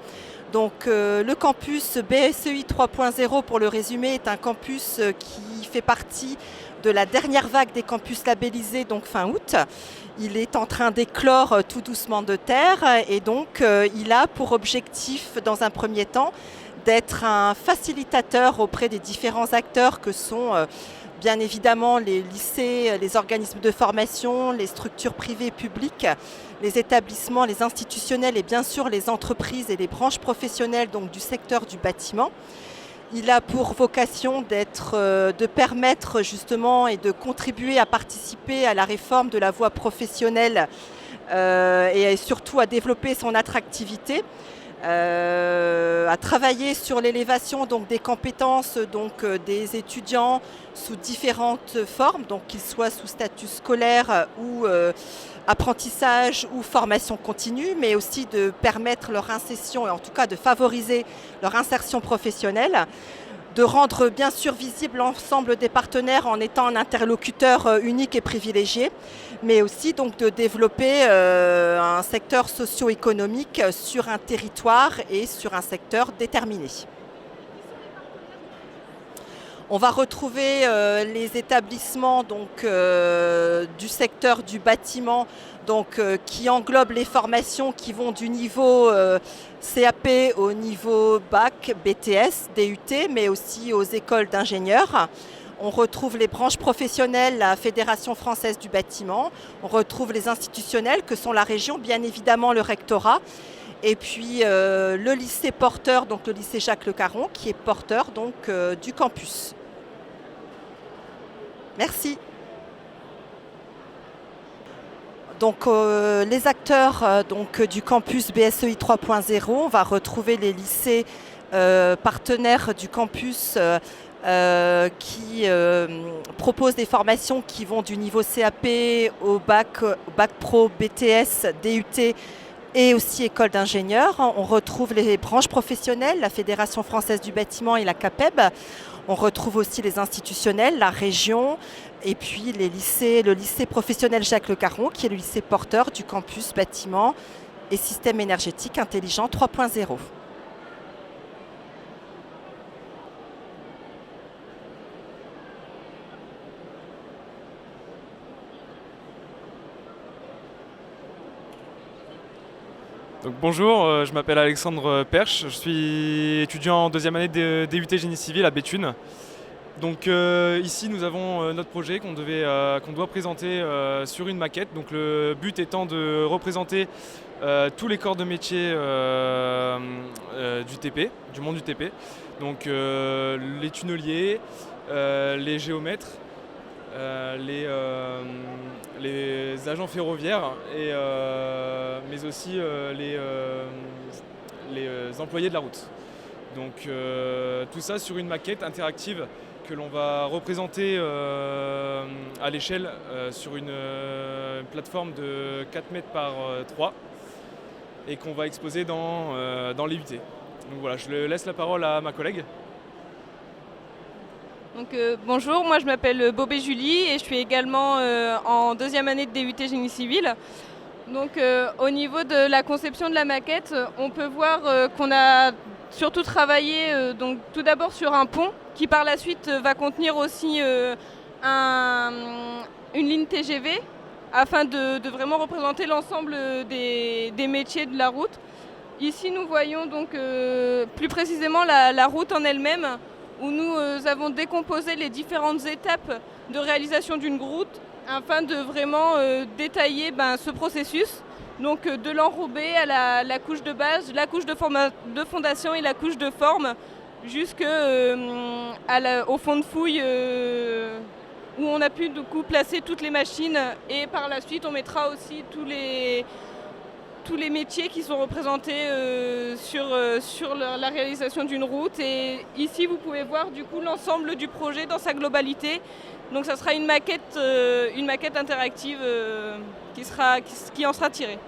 Donc le campus BSEI 3.0, pour le résumer, est un campus qui fait partie de la dernière vague des campus labellisés, donc fin août. Il est en train d'éclore tout doucement de terre et donc il a pour objectif, dans un premier temps, d'être un facilitateur auprès des différents acteurs que sont bien évidemment les lycées, les organismes de formation, les structures privées et publiques, les établissements, les institutionnels et bien sûr les entreprises et les branches professionnelles donc du secteur du bâtiment. Il a pour vocation de permettre justement et de contribuer à participer à la réforme de la voie professionnelle et surtout à développer son attractivité. À travailler sur l'élévation des compétences des étudiants sous différentes formes, donc qu'ils soient sous statut scolaire ou apprentissage ou formation continue, mais aussi de permettre leur insertion et en tout cas de favoriser leur insertion professionnelle, de rendre bien sûr visible l'ensemble des partenaires en étant un interlocuteur unique et privilégié, mais aussi donc de développer un secteur socio-économique sur un territoire et sur un secteur déterminé. On va retrouver les établissements du secteur du bâtiment qui englobent les formations qui vont du niveau CAP au niveau bac, BTS, DUT, mais aussi aux écoles d'ingénieurs. On retrouve les branches professionnelles, la Fédération française du bâtiment. On retrouve les institutionnels que sont la région, bien évidemment le rectorat. Et puis le lycée porteur, donc le lycée Jacques Le Caron, qui est porteur du campus. Merci. Donc les acteurs du campus BSEI 3.0, on va retrouver les lycées partenaires du campus qui proposent des formations qui vont du niveau CAP au bac pro, BTS, DUT et aussi école d'ingénieurs. On retrouve les branches professionnelles, la Fédération française du bâtiment et la CAPEB. On retrouve aussi les institutionnels, la région et puis le lycée professionnel Jacques Le Caron qui est le lycée porteur du campus bâtiment et système énergétique intelligent 3.0. Donc, bonjour, je m'appelle Alexandre Perche, je suis étudiant en deuxième année de DUT Génie Civil à Béthune. Donc ici nous avons notre projet qu'on doit présenter sur une maquette. Donc le but étant de représenter tous les corps de métier du TP, du monde du TP. Donc les tunneliers, les géomètres, les agents ferroviaires, mais aussi les employés de la route. Donc tout ça sur une maquette interactive que l'on va représenter à l'échelle sur une plateforme de 4 mètres par 3 et qu'on va exposer dans les UT. Donc voilà, je laisse la parole à ma collègue. Donc, bonjour, moi je m'appelle Bobé Julie et je suis également en deuxième année de DUT Génie Civil. Donc au niveau de la conception de la maquette, on peut voir qu'on a surtout travaillé tout d'abord sur un pont qui par la suite va contenir aussi une ligne TGV afin de vraiment représenter l'ensemble des métiers de la route. Ici nous voyons donc plus précisément la route en elle-même où nous avons décomposé les différentes étapes de réalisation d'une route afin de vraiment détailler ce processus. Donc de l'enrobé à la couche de base, la couche de fondation et la couche de forme, jusqu'au fond de fouille où on a pu du coup placer toutes les machines, et par la suite on mettra aussi tous les métiers qui sont représentés sur la réalisation d'une route. Et ici vous pouvez voir du coup l'ensemble du projet dans sa globalité. Donc ça sera une maquette interactive qui en sera tirée.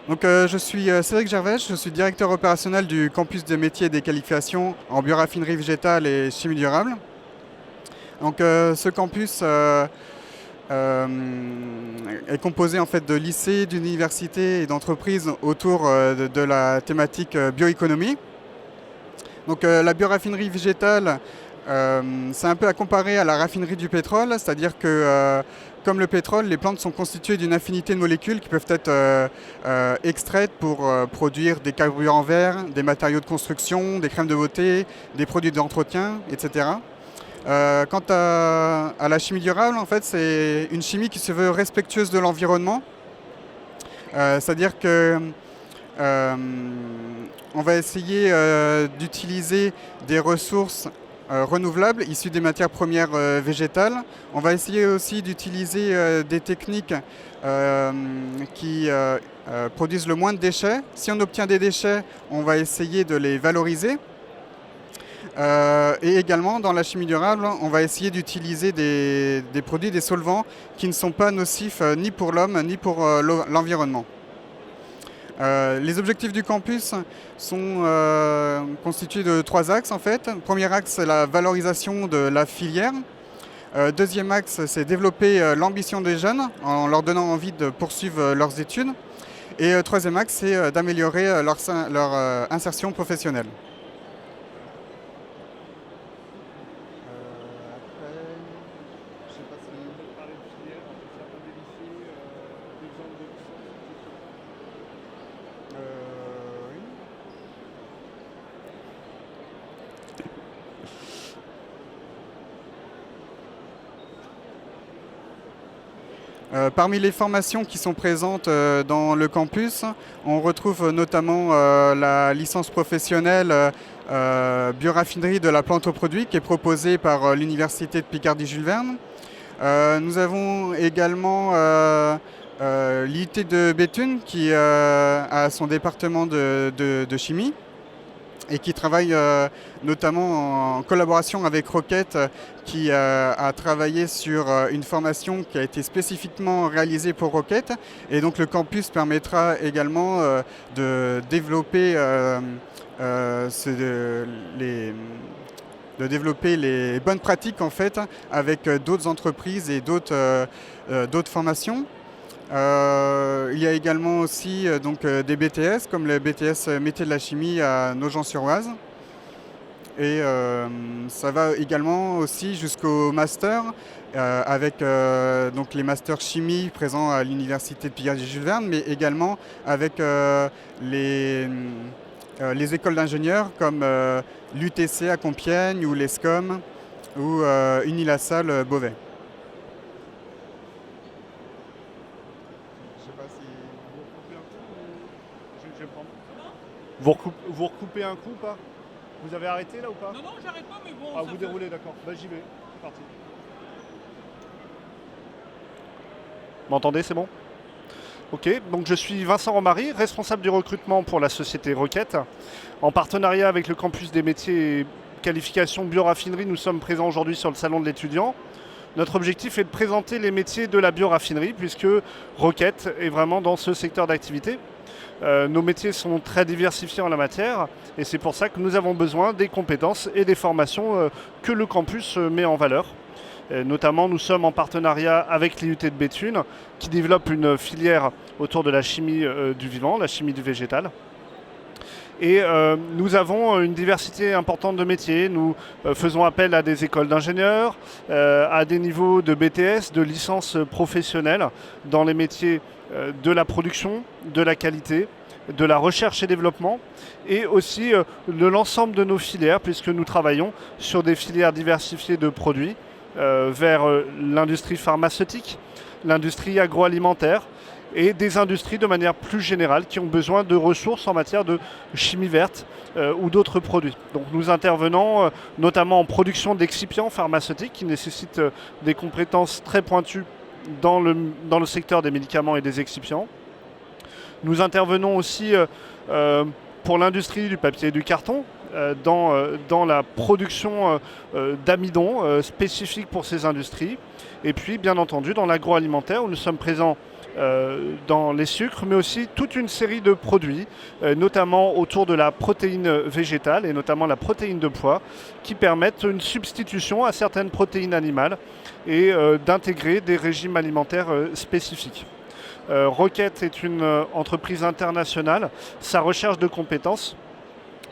Donc, je suis Cédric Gervais, je suis directeur opérationnel du campus des métiers et des qualifications en bioraffinerie végétale et chimie durable. Donc, ce campus est composé en fait de lycées, d'universités et d'entreprises autour de la thématique bioéconomie. Donc, la bioraffinerie végétale, c'est un peu à comparer à la raffinerie du pétrole, c'est-à-dire que comme le pétrole, les plantes sont constituées d'une infinité de molécules qui peuvent être extraites pour produire des carburants verts, des matériaux de construction, des crèmes de beauté, des produits d'entretien, etc. Quant à la chimie durable, en fait, c'est une chimie qui se veut respectueuse de l'environnement. C'est-à-dire que on va essayer d'utiliser des ressources renouvelables issues des matières premières végétales. On va essayer aussi d'utiliser des techniques qui produisent le moins de déchets. Si on obtient des déchets, on va essayer de les valoriser. Et également, dans la chimie durable, on va essayer d'utiliser des produits, des solvants qui ne sont pas nocifs ni pour l'homme ni pour l'environnement. Les objectifs du campus sont constitués de 3 axes en fait. Le premier axe, c'est la valorisation de la filière. Deuxième axe, c'est développer l'ambition des jeunes en leur donnant envie de poursuivre leurs études. Et troisième axe, c'est d'améliorer leur insertion professionnelle. Parmi les formations qui sont présentes dans le campus, on retrouve notamment la licence professionnelle bioraffinerie de la plante au produit qui est proposée par l'Université de Picardie-Jules Verne. Nous avons également l'IUT de Béthune qui a son département de chimie et qui travaille notamment en collaboration avec Rocket, qui a travaillé sur une formation qui a été spécifiquement réalisée pour Rocket. Et donc le campus permettra également de développer, les bonnes pratiques en fait, avec d'autres entreprises et d'autres formations. Il y a également aussi des BTS, comme le BTS métier de la chimie à Nogent-sur-Oise. Et ça va également aussi jusqu'au master, avec les masters chimie présents à l'Université de Picardie-Jules Verne, mais également avec les écoles d'ingénieurs comme l'UTC à Compiègne ou l'ESCOM ou Unilassal Beauvais. Vous recoupez un coup ou pas? Vous avez arrêté là ou pas? Non, j'arrête pas, mais bon... Ah, vous déroulez, d'accord. Bah j'y vais, c'est parti. Vous m'entendez, c'est bon? Ok, donc je suis Vincent Romary, responsable du recrutement pour la société Rocket. En partenariat avec le campus des métiers et qualifications bioraffinerie, nous sommes présents aujourd'hui sur le salon de l'étudiant. Notre objectif est de présenter les métiers de la bioraffinerie, puisque Rocket est vraiment dans ce secteur d'activité. Nos métiers sont très diversifiés en la matière et c'est pour ça que nous avons besoin des compétences et des formations que le campus met en valeur. Notamment, nous sommes en partenariat avec l'IUT de Béthune qui développe une filière autour de la chimie du vivant, la chimie du végétal. Et nous avons une diversité importante de métiers. Nous faisons appel à des écoles d'ingénieurs, à des niveaux de BTS, de licences professionnelles dans les métiers de la production, de la qualité, de la recherche et développement, et aussi de l'ensemble de nos filières, puisque nous travaillons sur des filières diversifiées de produits vers l'industrie pharmaceutique, l'industrie agroalimentaire, et des industries de manière plus générale qui ont besoin de ressources en matière de chimie verte ou d'autres produits. Donc nous intervenons notamment en production d'excipients pharmaceutiques qui nécessitent des compétences très pointues dans le secteur des médicaments et des excipients. Nous intervenons aussi pour l'industrie du papier et du carton dans la production d'amidon spécifique pour ces industries. Et puis bien entendu dans l'agroalimentaire où nous sommes présents dans les sucres, mais aussi toute une série de produits, notamment autour de la protéine végétale et notamment la protéine de pois, qui permettent une substitution à certaines protéines animales et d'intégrer des régimes alimentaires spécifiques. Rocket est une entreprise internationale. Sa recherche de compétences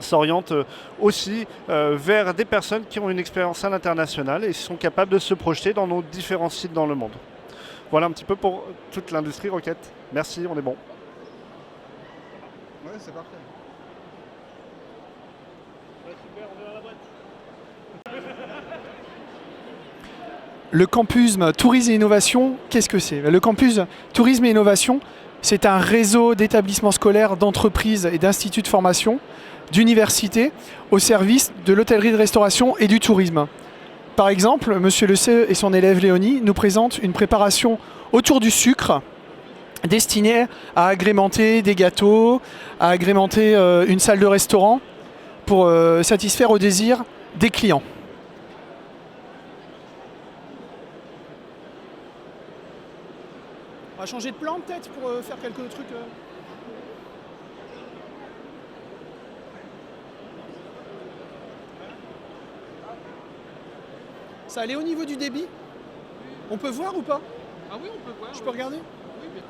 s'oriente aussi vers des personnes qui ont une expérience à l'international et sont capables de se projeter dans nos différents sites dans le monde. Voilà un petit peu pour toute l'industrie Rocket. Merci, on est bon. Ouais, c'est parfait. Le campus Tourisme et Innovation, qu'est-ce que c'est? Le campus Tourisme et Innovation, c'est un réseau d'établissements scolaires, d'entreprises et d'instituts de formation, d'universités au service de l'hôtellerie de restauration et du tourisme. Par exemple, Monsieur Le Sey et son élève Léonie nous présentent une préparation autour du sucre destinée à agrémenter des gâteaux, à agrémenter une salle de restaurant pour satisfaire aux désirs des clients. On va changer de plan peut-être pour faire quelques trucs. Ça allait au niveau du débit? On peut voir ou pas? Ah oui, on peut voir. Je peux regarder? Oui, bien.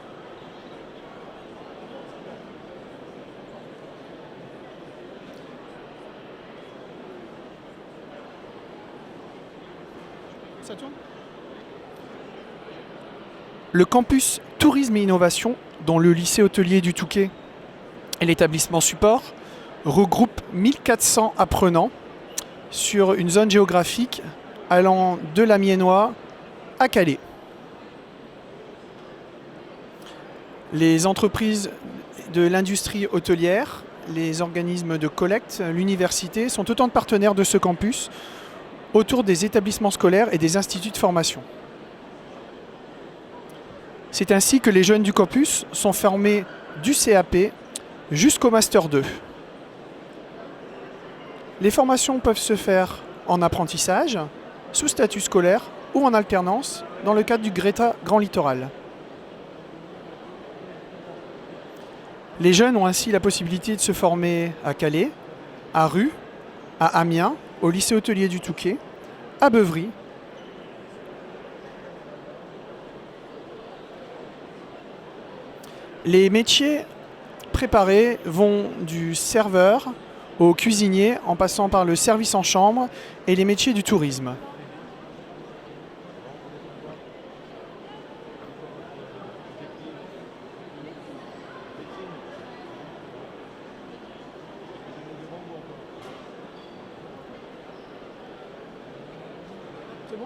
Ça tourne? Le campus Tourisme et Innovation, dont le lycée hôtelier du Touquet et l'établissement support, regroupe 1400 apprenants sur une zone géographique allant de l'Amiénois à Calais. Les entreprises de l'industrie hôtelière, les organismes de collecte, l'université sont autant de partenaires de ce campus autour des établissements scolaires et des instituts de formation. C'est ainsi que les jeunes du campus sont formés du CAP jusqu'au Master 2. Les formations peuvent se faire en apprentissage, sous statut scolaire ou en alternance dans le cadre du GRETA Grand Littoral. Les jeunes ont ainsi la possibilité de se former à Calais, à Rue, à Amiens, au lycée hôtelier du Touquet, à Beuvry. Les métiers préparés vont du serveur au cuisinier en passant par le service en chambre et les métiers du tourisme. C'est bon ?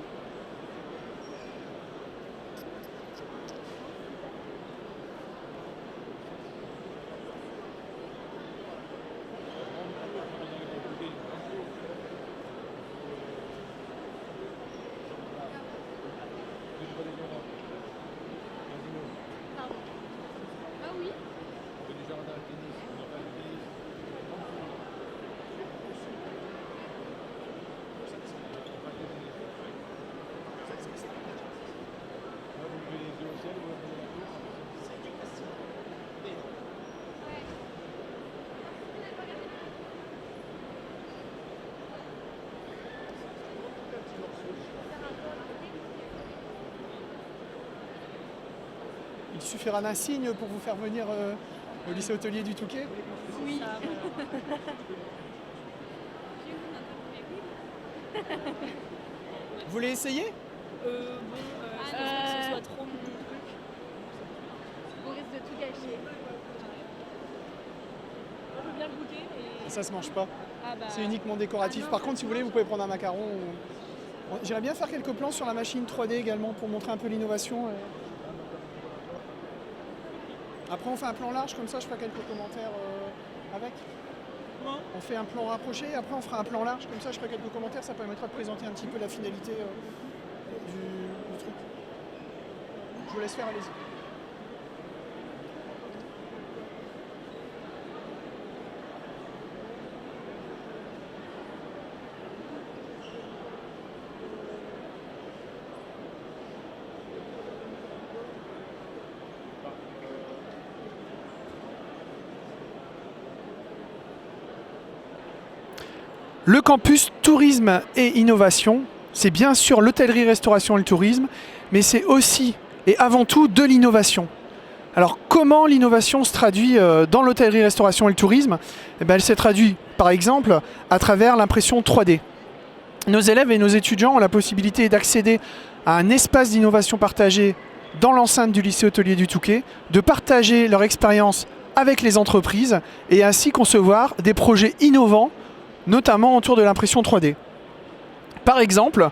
suffira d'un signe pour vous faire venir au lycée hôtelier du Touquet? Oui. Vous voulez essayer? Je pense pas que ce soit trop mon truc. On risque de tout gâcher. Je veux bien le goûter, mais... Ça se mange pas. Ah bah... C'est uniquement décoratif. Par contre, si vous voulez, vous pouvez prendre un macaron. J'aimerais bien faire quelques plans sur la machine 3D également pour montrer un peu l'innovation. Après, on fait un plan large, comme ça, je ferai quelques commentaires avec. On fait un plan rapproché, après on fera un plan large, comme ça je ferai quelques commentaires, ça permettra de présenter un petit peu la finalité du truc. Je vous laisse faire, allez-y. Le campus tourisme et innovation, c'est bien sûr l'hôtellerie, restauration et le tourisme, mais c'est aussi et avant tout de l'innovation. Alors comment l'innovation se traduit dans l'hôtellerie, restauration et le tourisme? Elle se traduit par exemple à travers l'impression 3D. Nos élèves et nos étudiants ont la possibilité d'accéder à un espace d'innovation partagé dans l'enceinte du lycée hôtelier du Touquet, de partager leur expérience avec les entreprises et ainsi concevoir des projets innovants, notamment autour de l'impression 3D. Par exemple,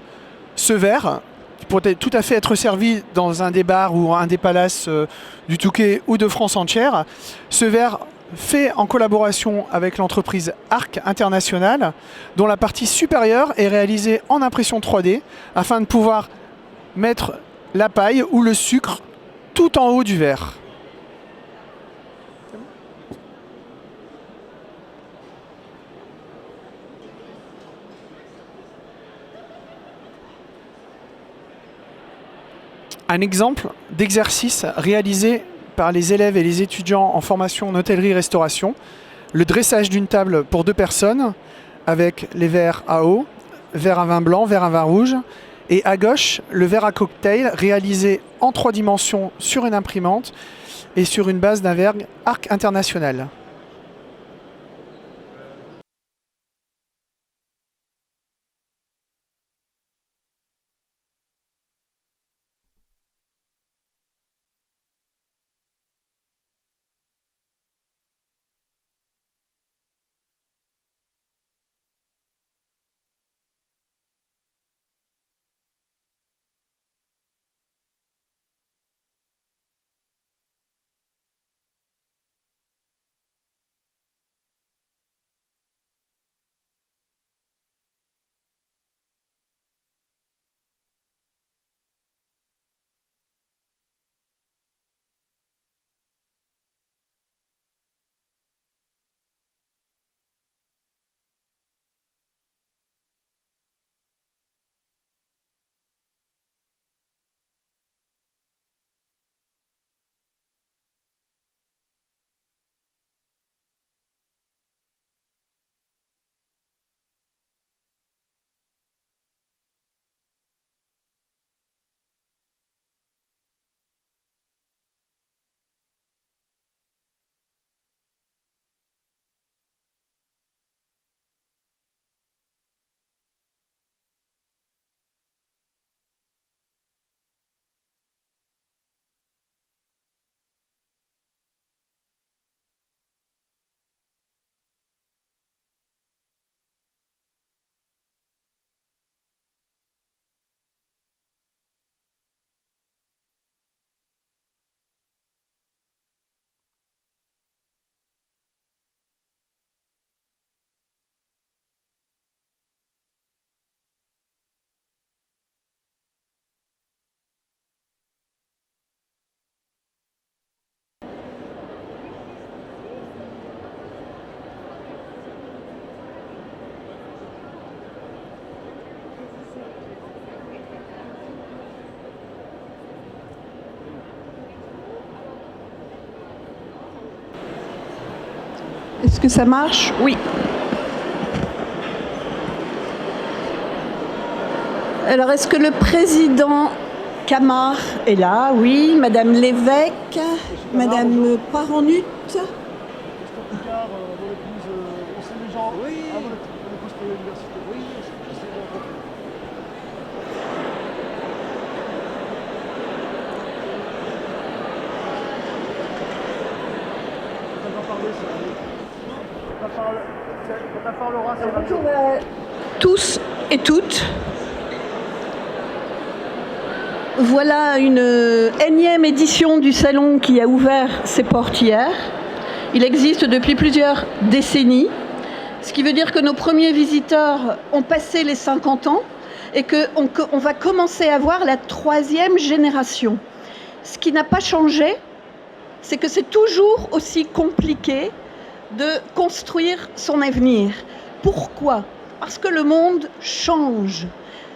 ce verre, qui pourrait tout à fait être servi dans un des bars ou un des palaces du Touquet ou de France entière, ce verre fait en collaboration avec l'entreprise Arc International, dont la partie supérieure est réalisée en impression 3D, afin de pouvoir mettre la paille ou le sucre tout en haut du verre. Un exemple d'exercice réalisé par les élèves et les étudiants en formation en hôtellerie-restauration, le dressage d'une table pour 2 personnes avec les verres à eau, verre à vin blanc, verre à vin rouge, et à gauche le verre à cocktail réalisé en 3 dimensions sur une imprimante et sur une base d'un verre Arc International. Est-ce que ça marche? Oui. Alors, est-ce que le président Camard est là, oui. Madame Lévesque, Madame Paranut. Bonjour à tous et toutes. Voilà une énième édition du salon qui a ouvert ses portes hier. Il existe depuis plusieurs décennies, ce qui veut dire que nos premiers visiteurs ont passé les 50 ans et qu'on va commencer à voir la 3e génération. Ce qui n'a pas changé, c'est que c'est toujours aussi compliqué de construire son avenir. Pourquoi ? Parce que le monde change.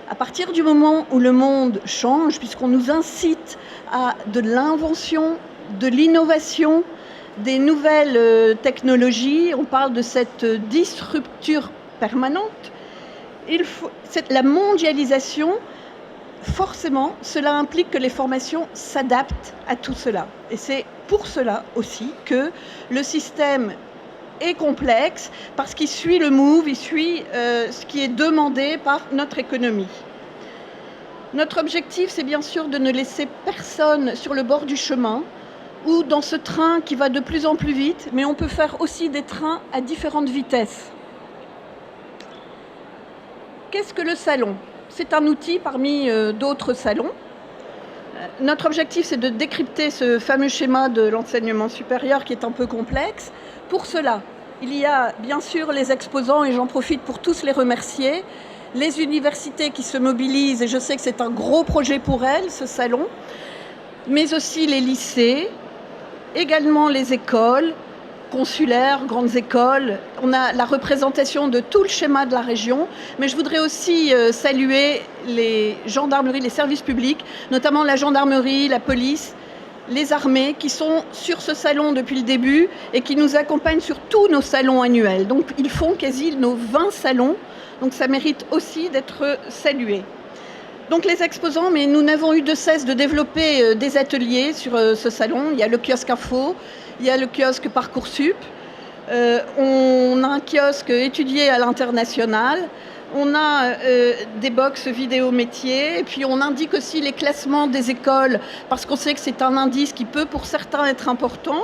À partir du moment où le monde change, puisqu'on nous incite à de l'invention, de l'innovation, des nouvelles technologies, on parle de cette disrupture permanente, la mondialisation, forcément, cela implique que les formations s'adaptent à tout cela. Et c'est pour cela aussi que le système est complexe, parce qu'il suit le move, il suit ce qui est demandé par notre économie. Notre objectif, c'est bien sûr de ne laisser personne sur le bord du chemin ou dans ce train qui va de plus en plus vite, mais on peut faire aussi des trains à différentes vitesses. Qu'est-ce que le salon ? C'est un outil parmi d'autres salons. Notre objectif, c'est de décrypter ce fameux schéma de l'enseignement supérieur qui est un peu complexe. Pour cela, il y a bien sûr les exposants, et j'en profite pour tous les remercier, les universités qui se mobilisent, et je sais que c'est un gros projet pour elles, ce salon, mais aussi les lycées, également les écoles consulaires, grandes écoles. On a la représentation de tout le schéma de la région, mais je voudrais aussi saluer les gendarmeries, les services publics, notamment la gendarmerie, la police, les armées qui sont sur ce salon depuis le début et qui nous accompagnent sur tous nos salons annuels. Donc ils font quasi nos 20 salons, donc ça mérite aussi d'être salué. Donc les exposants, mais nous n'avons eu de cesse de développer des ateliers sur ce salon. Il y a le kiosque info, il y a le kiosque Parcoursup, on a un kiosque étudié à l'international, on a des box vidéo métiers, et puis on indique aussi les classements des écoles, parce qu'on sait que c'est un indice qui peut pour certains être important.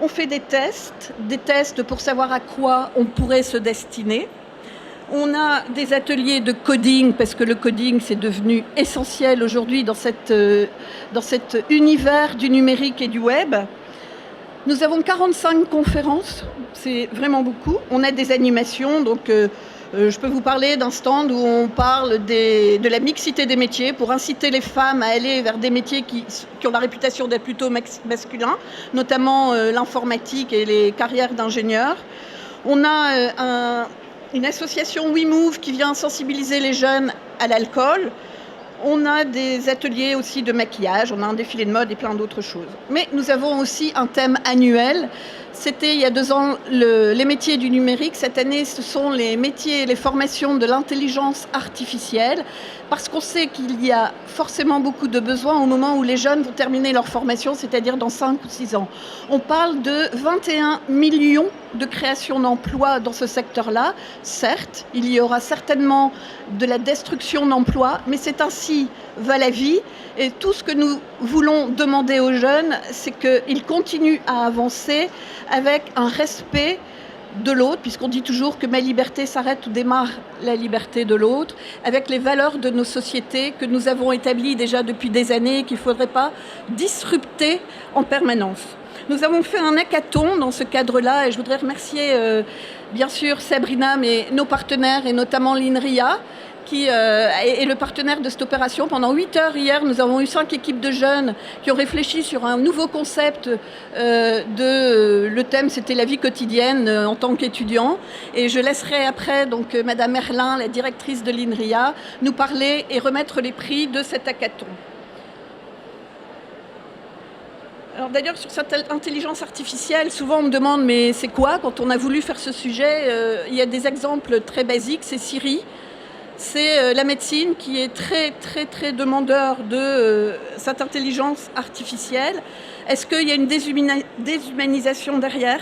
On fait des tests pour savoir à quoi on pourrait se destiner. On a des ateliers de coding, parce que le coding, c'est devenu essentiel aujourd'hui dans cet univers du numérique et du web. Nous avons 45 conférences, c'est vraiment beaucoup. On a des animations, donc je peux vous parler d'un stand où on parle de la mixité des métiers pour inciter les femmes à aller vers des métiers qui ont la réputation d'être plutôt masculins, notamment l'informatique et les carrières d'ingénieurs. On a une association WeMove qui vient sensibiliser les jeunes à l'alcool. On a des ateliers aussi de maquillage, on a un défilé de mode et plein d'autres choses. Mais nous avons aussi un thème annuel. C'était il y a 2 ans les métiers du numérique. Cette année, ce sont les métiers et les formations de l'intelligence artificielle, parce qu'on sait qu'il y a forcément beaucoup de besoins au moment où les jeunes vont terminer leur formation, c'est-à-dire dans 5 ou 6 ans. On parle de 21 millions de créations d'emplois dans ce secteur-là. Certes, il y aura certainement de la destruction d'emplois, mais c'est ainsi va la vie. Et tout ce que nous voulons demander aux jeunes, c'est qu'ils continuent à avancer avec un respect de l'autre, puisqu'on dit toujours que ma liberté s'arrête où démarre la liberté de l'autre, avec les valeurs de nos sociétés que nous avons établies déjà depuis des années et qu'il ne faudrait pas disrupter en permanence. Nous avons fait un hackathon dans ce cadre-là, et je voudrais remercier bien sûr Sabrina, mais nos partenaires, et notamment l'INRIA, qui est le partenaire de cette opération. Pendant 8 heures hier, nous avons eu 5 équipes de jeunes qui ont réfléchi sur un nouveau concept le thème, c'était la vie quotidienne en tant qu'étudiant. Et je laisserai après donc Madame Merlin, la directrice de l'INRIA, nous parler et remettre les prix de cet hackathon. Alors d'ailleurs, sur cette intelligence artificielle, souvent on me demande mais c'est quoi? Quand on a voulu faire ce sujet, il y a des exemples très basiques, c'est Siri. C'est la médecine qui est très, très, très demandeur de cette intelligence artificielle. Est-ce qu'il y a une déshumanisation derrière ?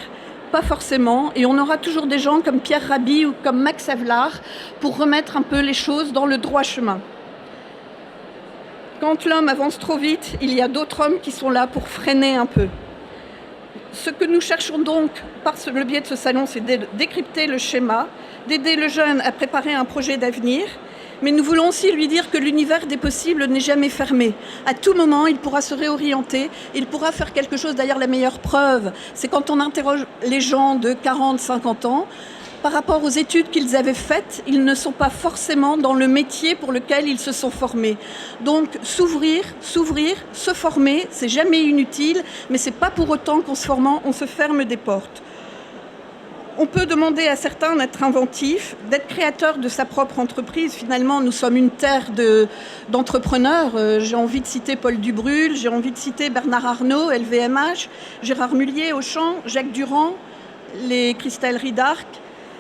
Pas forcément. Et on aura toujours des gens comme Pierre Rabhi ou comme Max Havelaar pour remettre un peu les choses dans le droit chemin. Quand l'homme avance trop vite, il y a d'autres hommes qui sont là pour freiner un peu. Ce que nous cherchons donc par le biais de ce salon, c'est de décrypter le schéma, d'aider le jeune à préparer un projet d'avenir, mais nous voulons aussi lui dire que l'univers des possibles n'est jamais fermé. À tout moment, il pourra se réorienter, il pourra faire quelque chose. D'ailleurs, la meilleure preuve, c'est quand on interroge les gens de 40, 50 ans, par rapport aux études qu'ils avaient faites, ils ne sont pas forcément dans le métier pour lequel ils se sont formés. Donc s'ouvrir, se former, c'est jamais inutile, mais c'est pas pour autant qu'en se formant, on se ferme des portes. On peut demander à certains d'être inventifs, d'être créateurs de sa propre entreprise. Finalement, nous sommes une terre d'entrepreneurs. J'ai envie de citer Paul Dubrul, j'ai envie de citer Bernard Arnault, LVMH, Gérard Mullier, Auchan, Jacques Durand, les cristalleries d'Arc,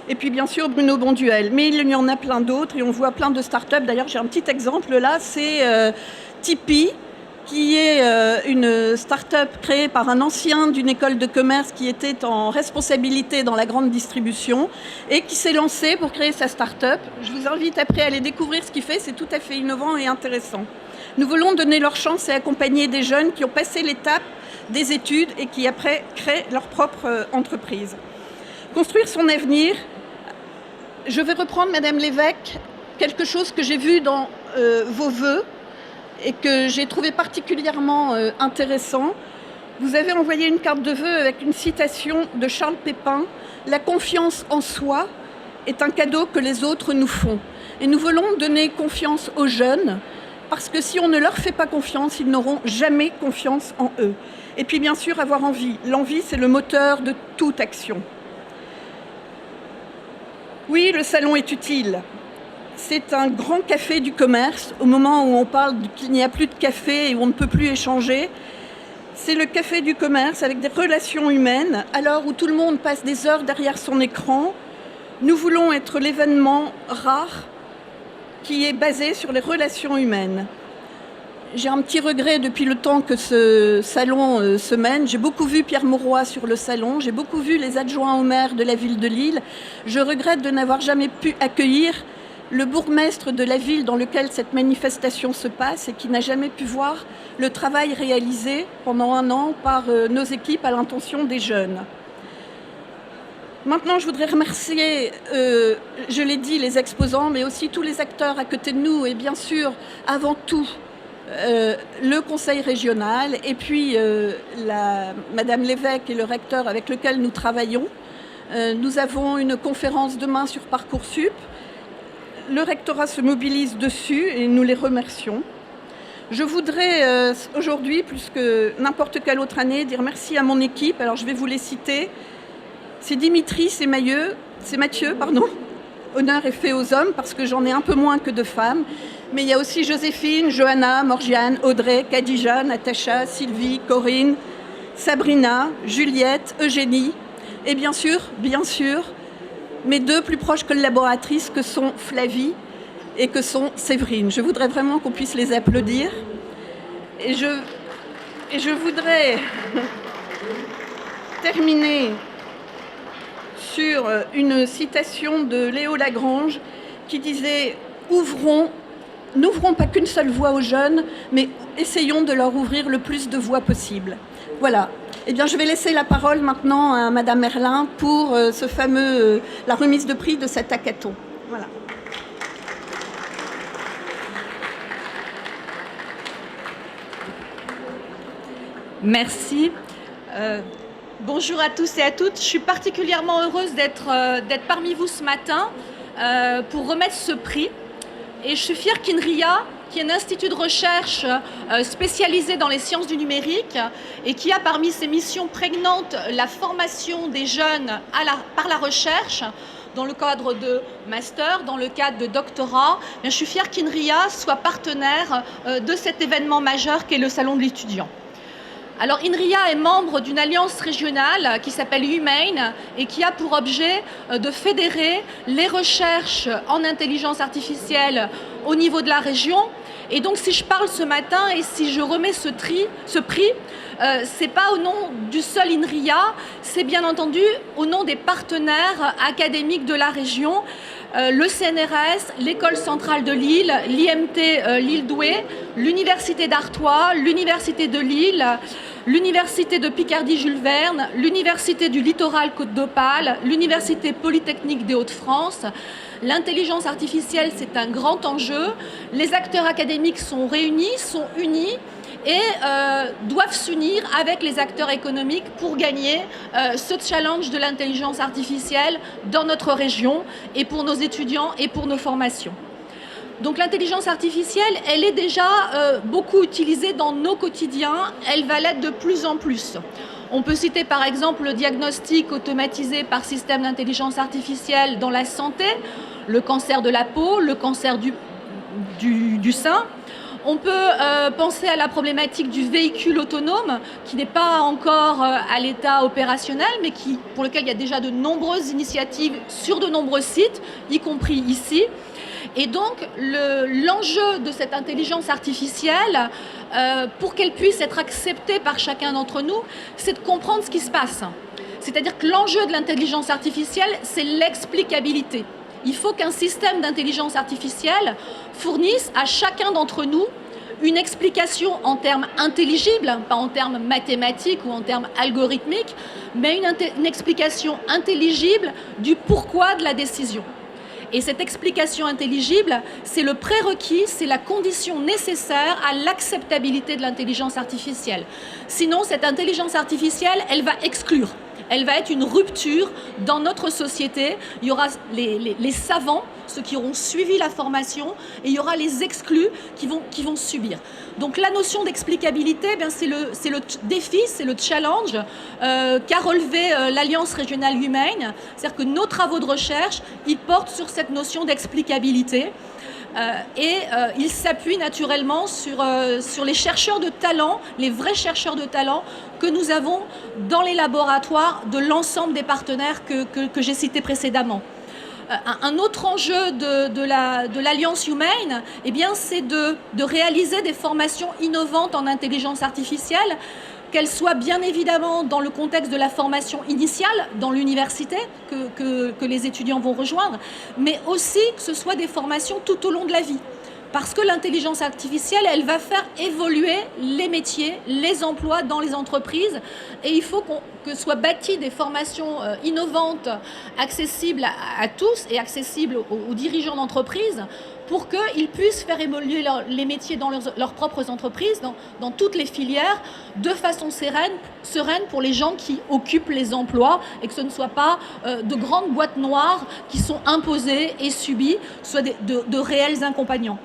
et puis bien sûr Bruno Bonduel. Mais il y en a plein d'autres et on voit plein de start-up. D'ailleurs, j'ai un petit exemple là, c'est Tipeee, qui est une start-up créée par un ancien d'une école de commerce qui était en responsabilité dans la grande distribution et qui s'est lancé pour créer sa start-up. Je vous invite après à aller découvrir ce qu'il fait, c'est tout à fait innovant et intéressant. Nous voulons donner leur chance et accompagner des jeunes qui ont passé l'étape des études et qui après créent leur propre entreprise. Construire son avenir, je vais reprendre, Madame Lévesque, quelque chose que j'ai vu dans vos vœux et que j'ai trouvé particulièrement intéressant. Vous avez envoyé une carte de vœux avec une citation de Charles Pépin. « La confiance en soi est un cadeau que les autres nous font. » Et nous voulons donner confiance aux jeunes parce que si on ne leur fait pas confiance, ils n'auront jamais confiance en eux. Et puis bien sûr, avoir envie. L'envie, c'est le moteur de toute action. Oui, le salon est utile. C'est un grand café du commerce. Au moment où on parle qu'il n'y a plus de café et où on ne peut plus échanger, c'est le café du commerce avec des relations humaines. À l'heure où tout le monde passe des heures derrière son écran, nous voulons être l'événement rare qui est basé sur les relations humaines. J'ai un petit regret depuis le temps que ce salon se mène. J'ai beaucoup vu Pierre Mauroy sur le salon, j'ai beaucoup vu les adjoints au maire de la ville de Lille. Je regrette de n'avoir jamais pu accueillir le bourgmestre de la ville dans laquelle cette manifestation se passe et qui n'a jamais pu voir le travail réalisé pendant un an par nos équipes à l'intention des jeunes. Maintenant, je voudrais remercier, je l'ai dit, les exposants, mais aussi tous les acteurs à côté de nous et bien sûr, avant tout, le conseil régional et puis Madame Lévesque et le recteur avec lequel nous travaillons. Nous avons une conférence demain sur Parcoursup. Le rectorat se mobilise dessus et nous les remercions. Je voudrais aujourd'hui, plus que n'importe quelle autre année, dire merci à mon équipe. Alors je vais vous les citer. C'est Dimitri, c'est Mathieu, pardon. Honneur est fait aux hommes parce que j'en ai un peu moins que de femmes. Mais il y a aussi Joséphine, Johanna, Morgiane, Audrey, Khadija, Natacha, Sylvie, Corinne, Sabrina, Juliette, Eugénie. Et bien sûr, mes deux plus proches collaboratrices que sont Flavie et que sont Séverine. Je voudrais vraiment qu'on puisse les applaudir. Et je voudrais terminer sur une citation de Léo Lagrange qui disait « N'ouvrons pas qu'une seule voie aux jeunes, mais essayons de leur ouvrir le plus de voies possible. » Voilà. Eh bien, je vais laisser la parole maintenant à Madame Merlin pour la remise de prix de cet hackathon. Voilà. Merci. Bonjour à tous et à toutes. Je suis particulièrement heureuse d'être parmi vous ce matin pour remettre ce prix. Et je suis fière qu'INRIA, qui est un institut de recherche spécialisé dans les sciences du numérique et qui a parmi ses missions prégnantes la formation des jeunes par la recherche, dans le cadre de master, dans le cadre de doctorat. Je suis fière qu'INRIA soit partenaire de cet événement majeur qu'est le Salon de l'étudiant. Alors INRIA est membre d'une alliance régionale qui s'appelle Humane et qui a pour objet de fédérer les recherches en intelligence artificielle au niveau de la région. Et donc si je parle ce matin et si je remets ce prix, c'est pas au nom du seul INRIA, c'est bien entendu au nom des partenaires académiques de la région, le CNRS, l'École centrale de Lille, l'IMT Lille-Douai, l'Université d'Artois, l'Université de Lille, l'Université de Picardie-Jules Verne, l'Université du Littoral Côte-d'Opale, l'Université Polytechnique des Hauts-de-France. L'intelligence artificielle, c'est un grand enjeu. Les acteurs académiques sont réunis, sont unis et doivent s'unir avec les acteurs économiques pour gagner ce challenge de l'intelligence artificielle dans notre région et pour nos étudiants et pour nos formations. Donc l'intelligence artificielle, elle est déjà beaucoup utilisée dans nos quotidiens, elle va l'être de plus en plus. On peut citer par exemple le diagnostic automatisé par système d'intelligence artificielle dans la santé, le cancer de la peau, le cancer du sein. On peut penser à la problématique du véhicule autonome qui n'est pas encore à l'état opérationnel mais pour lequel il y a déjà de nombreuses initiatives sur de nombreux sites, y compris ici. Et donc l'enjeu de cette intelligence artificielle, pour qu'elle puisse être acceptée par chacun d'entre nous, c'est de comprendre ce qui se passe. C'est-à-dire que l'enjeu de l'intelligence artificielle, c'est l'explicabilité. Il faut qu'un système d'intelligence artificielle fournisse à chacun d'entre nous une explication en termes intelligibles, pas en termes mathématiques ou en termes algorithmiques, mais une explication intelligible du pourquoi de la décision. Et cette explication intelligible, c'est le prérequis, c'est la condition nécessaire à l'acceptabilité de l'intelligence artificielle. Sinon, cette intelligence artificielle, elle va exclure. Elle va être une rupture dans notre société. Il y aura les savants, ceux qui auront suivi la formation, et il y aura les exclus qui vont subir. Donc la notion d'explicabilité, c'est le défi, c'est le challenge qu'a relevé l'Alliance régionale Humane. C'est-à-dire que nos travaux de recherche, ils portent sur cette notion d'explicabilité. Il s'appuie naturellement sur les chercheurs de talent, les vrais chercheurs de talent que nous avons dans les laboratoires de l'ensemble des partenaires que j'ai cités précédemment. Un autre enjeu de l'Alliance Humane, c'est de réaliser des formations innovantes en intelligence artificielle, qu'elles soient bien évidemment dans le contexte de la formation initiale, dans l'université que les étudiants vont rejoindre, mais aussi que ce soit des formations tout au long de la vie. Parce que l'intelligence artificielle, elle va faire évoluer les métiers, les emplois dans les entreprises. Et il faut que soient bâties des formations innovantes, accessibles à tous et accessibles aux dirigeants d'entreprise pour qu'ils puissent faire évoluer les métiers dans leurs propres entreprises, dans toutes les filières, de façon sereine pour les gens qui occupent les emplois et que ce ne soit pas de grandes boîtes noires qui sont imposées et subies, soit de réels inconvénients.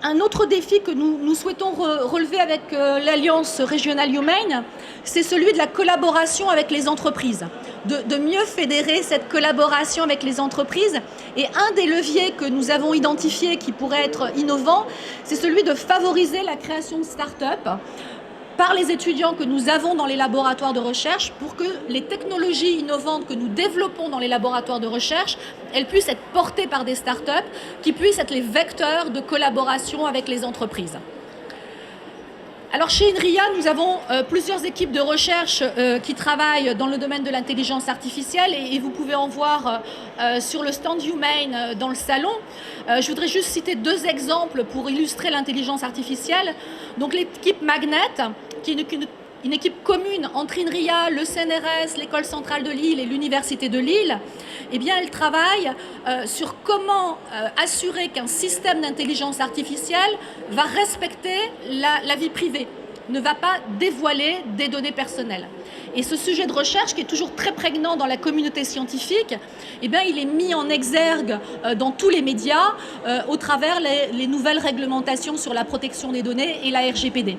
Un autre défi que nous souhaitons relever avec l'Alliance régionale Humane, c'est celui de la collaboration avec les entreprises, de mieux fédérer cette collaboration avec les entreprises. Et un des leviers que nous avons identifié qui pourrait être innovant, c'est celui de favoriser la création de start-up par les étudiants que nous avons dans les laboratoires de recherche pour que les technologies innovantes que nous développons dans les laboratoires de recherche, elles puissent être portées par des startups qui puissent être les vecteurs de collaboration avec les entreprises. Alors chez INRIA, nous avons plusieurs équipes de recherche qui travaillent dans le domaine de l'intelligence artificielle et vous pouvez en voir sur le stand Humane dans le salon. Je voudrais juste citer deux exemples pour illustrer l'intelligence artificielle. Donc l'équipe Magnet, qui est une équipe commune entre INRIA, le CNRS, l'École centrale de Lille et l'Université de Lille, elle travaille sur comment assurer qu'un système d'intelligence artificielle va respecter la vie privée, ne va pas dévoiler des données personnelles. Et ce sujet de recherche, qui est toujours très prégnant dans la communauté scientifique, il est mis en exergue dans tous les médias au travers les nouvelles réglementations sur la protection des données et la RGPD.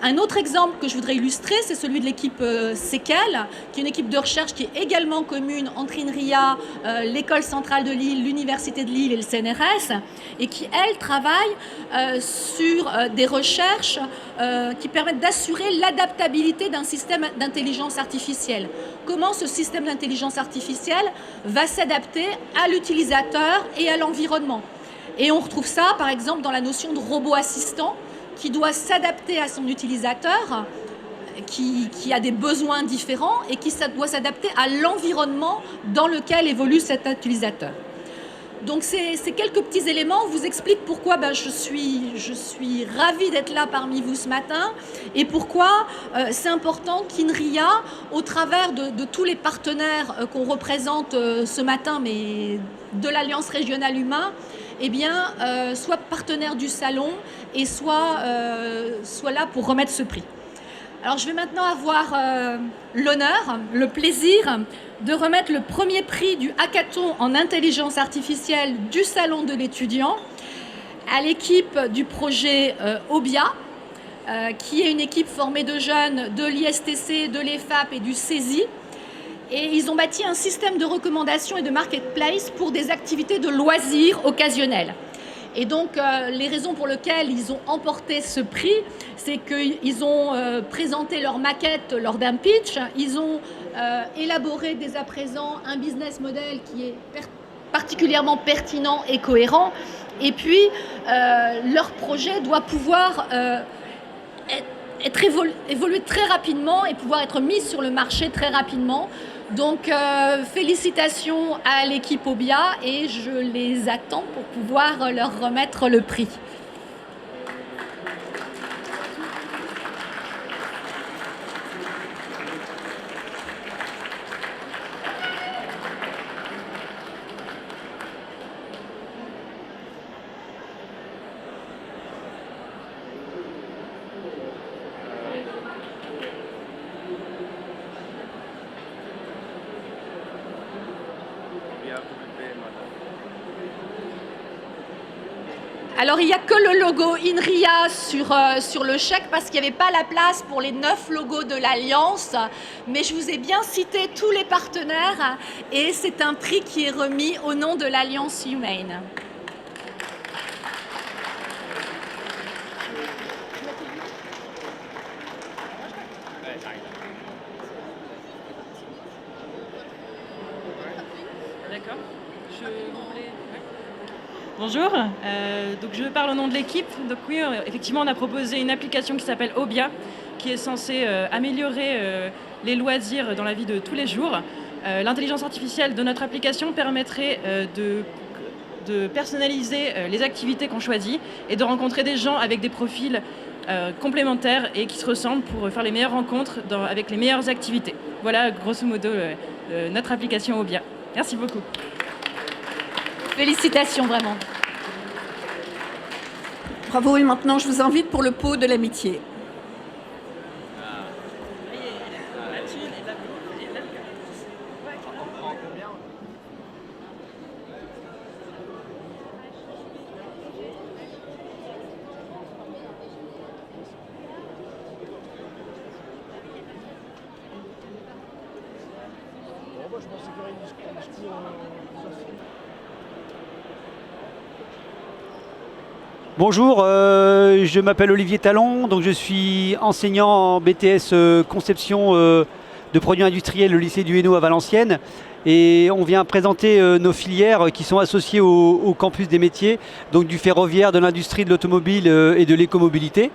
Un autre exemple que je voudrais illustrer, c'est celui de l'équipe SECAL, qui est une équipe de recherche qui est également commune entre INRIA, l'École centrale de Lille, l'Université de Lille et le CNRS, et qui, elle, travaille sur des recherches qui permettent d'assurer l'adaptabilité d'un système d'intelligence artificielle. Comment ce système d'intelligence artificielle va s'adapter à l'utilisateur et à l'environnement. Et on retrouve ça, par exemple, dans la notion de robot assistant, qui doit s'adapter à son utilisateur, qui a des besoins différents et qui doit s'adapter à l'environnement dans lequel évolue cet utilisateur. Donc ces quelques petits éléments vous expliquent pourquoi je suis ravie d'être là parmi vous ce matin et pourquoi c'est important qu'INRIA, au travers de tous les partenaires qu'on représente ce matin, mais de l'Alliance régionale humain, soit partenaire du salon et soit là pour remettre ce prix. Alors je vais maintenant avoir l'honneur, le plaisir de remettre le premier prix du hackathon en intelligence artificielle du salon de l'étudiant à l'équipe du projet OBIA, qui est une équipe formée de jeunes de l'ISTC, de l'EFAP et du CESI. Et ils ont bâti un système de recommandation et de marketplace pour des activités de loisirs occasionnels. Et donc, les raisons pour lesquelles ils ont emporté ce prix, c'est qu'ils ont présenté leur maquette lors d'un pitch, ils ont élaboré dès à présent un business model qui est particulièrement pertinent et cohérent, et puis leur projet doit pouvoir évoluer très rapidement et pouvoir être mis sur le marché très rapidement. Donc félicitations à l'équipe OBIA et je les attends pour pouvoir leur remettre le prix. Alors, il n'y a que le logo INRIA sur le chèque parce qu'il n'y avait pas la place pour les 9 logos de l'Alliance. Mais je vous ai bien cité tous les partenaires et c'est un prix qui est remis au nom de l'Alliance Humane. D'accord. Bonjour, donc je parle au nom de l'équipe. Donc oui, effectivement, on a proposé une application qui s'appelle Obia, qui est censée améliorer les loisirs dans la vie de tous les jours. L'intelligence artificielle de notre application permettrait de personnaliser les activités qu'on choisit et de rencontrer des gens avec des profils complémentaires et qui se ressemblent pour faire les meilleures rencontres avec les meilleures activités. Voilà, grosso modo, notre application Obia. Merci beaucoup. Félicitations, vraiment. Bravo, et maintenant je vous invite pour le pot de l'amitié. Bonjour, je m'appelle Olivier Talon, donc je suis enseignant en BTS conception de produits industriels au lycée du Hainaut à Valenciennes. Et on vient présenter nos filières qui sont associées au campus des métiers, donc du ferroviaire, de l'industrie, de l'automobile et de l'écomobilité.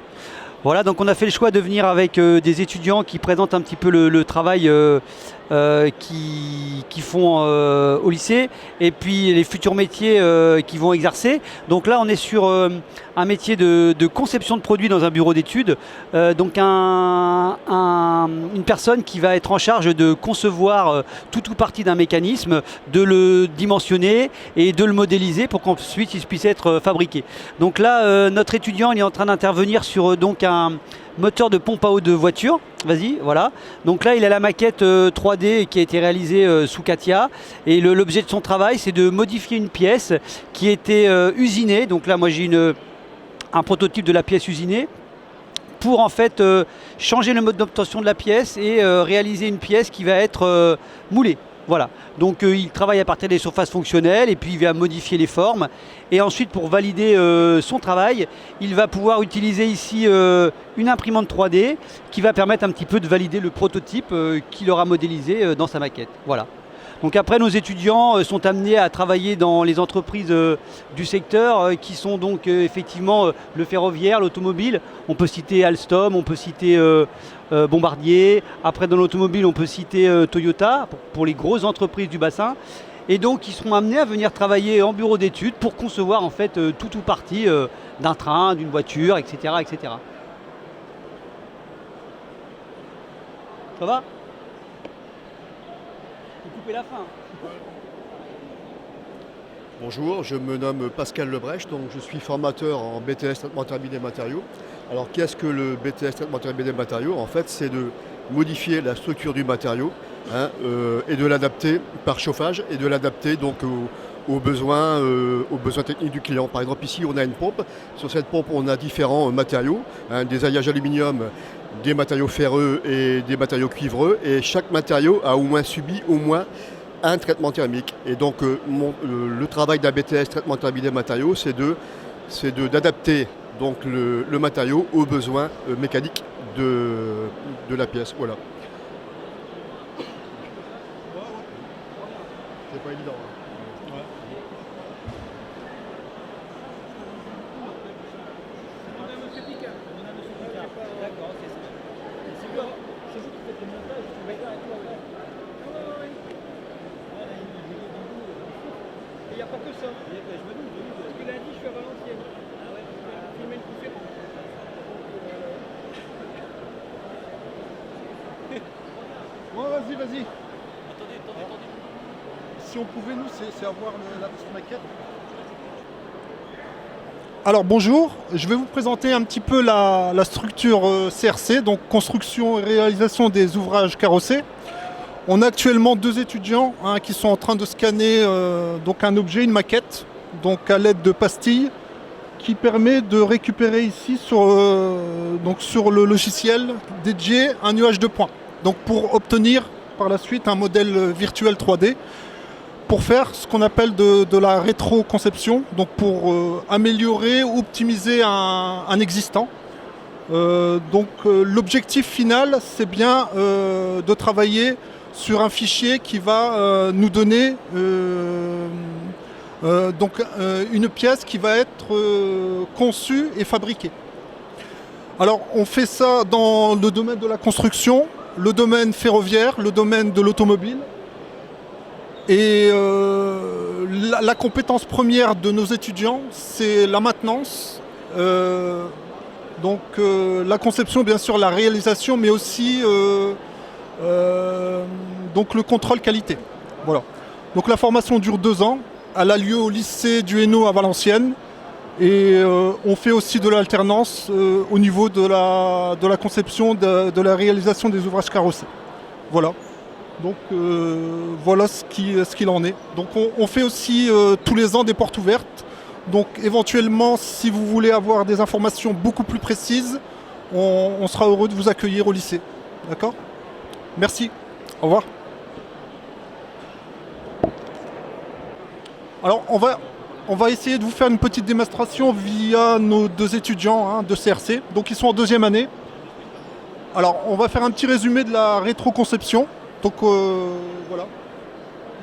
Voilà, donc on a fait le choix de venir avec des étudiants qui présentent un petit peu le travail qu'ils font au lycée et puis les futurs métiers qu'ils vont exercer. Donc là on est sur un métier de conception de produits dans un bureau d'études, donc une personne qui va être en charge de concevoir tout ou partie d'un mécanisme, de le dimensionner et de le modéliser pour qu'ensuite il puisse être fabriqué. Donc là notre étudiant il est en train d'intervenir sur donc un moteur de pompe à eau de voiture. Vas-y, voilà. Donc là, il a la maquette 3D qui a été réalisée sous CATIA. Et l'objet de son travail, c'est de modifier une pièce qui était usinée. Donc là, moi, j'ai un prototype de la pièce usinée pour en fait changer le mode d'obtention de la pièce et réaliser une pièce qui va être moulée. Voilà, donc il travaille à partir des surfaces fonctionnelles et puis il va modifier les formes. Et ensuite, pour valider son travail, il va pouvoir utiliser ici une imprimante 3D qui va permettre un petit peu de valider le prototype qu'il aura modélisé dans sa maquette. Voilà. Donc après, nos étudiants sont amenés à travailler dans les entreprises du secteur qui sont donc effectivement le ferroviaire, l'automobile. On peut citer Alstom, on peut citer Bombardier. Après, dans l'automobile, on peut citer Toyota pour les grosses entreprises du bassin. Et donc, ils seront amenés à venir travailler en bureau d'études pour concevoir en fait tout ou partie d'un train, d'une voiture, etc., etc. Ça va ? La fin. Bonjour, je me nomme Pascal Lebrecht, donc je suis formateur en BTS traitement thermique des matériaux. Alors qu'est-ce que le BTS traitement thermique des matériaux? En fait, c'est de modifier la structure du matériau et de l'adapter par chauffage et de l'adapter donc aux besoins techniques du client. Par exemple, ici, on a une pompe. Sur cette pompe, on a différents matériaux, des alliages aluminium, des matériaux ferreux et des matériaux cuivreux. Et chaque matériau a au moins subi un traitement thermique. Et donc, le travail d'un BTS traitement thermique des matériaux, c'est d'adapter donc le matériau aux besoins mécaniques de la pièce. Voilà. C'est pas évident. Il n'y a pas que ça. Je me doute. Parce que lundi, je suis à Valenciennes. Je filme une conférence. Ouais, vas-y. Attendez. Si on pouvait, nous, c'est avoir la petite maquette. Alors bonjour, je vais vous présenter un petit peu la structure CRC, donc construction et réalisation des ouvrages carrossés. On a actuellement 2 étudiants qui sont en train de scanner donc un objet, une maquette, donc à l'aide de pastilles, qui permet de récupérer ici sur le logiciel dédié un nuage de points. Donc pour obtenir par la suite un modèle virtuel 3D, pour faire ce qu'on appelle de la rétro-conception, donc pour améliorer ou optimiser un existant. L'objectif final, c'est bien de travailler sur un fichier qui va nous donner une pièce qui va être conçue et fabriquée. Alors on fait ça dans le domaine de la construction, le domaine ferroviaire, le domaine de l'automobile. Et la compétence première de nos étudiants, c'est la maintenance, la conception, bien sûr, la réalisation, mais aussi le contrôle qualité. Voilà. Donc la formation dure 2 ans. Elle a lieu au lycée du Hainaut à Valenciennes. Et on fait aussi de l'alternance au niveau de la conception, de la réalisation des ouvrages carrossés. Voilà. Donc voilà ce qu'il en est. Donc on fait aussi tous les ans des portes ouvertes. Donc éventuellement, si vous voulez avoir des informations beaucoup plus précises, on sera heureux de vous accueillir au lycée. D'accord ? Merci. Au revoir. Alors on va essayer de vous faire une petite démonstration via nos 2 étudiants de CRC. Donc ils sont en 2e année. Alors on va faire un petit résumé de la rétroconception. Donc voilà.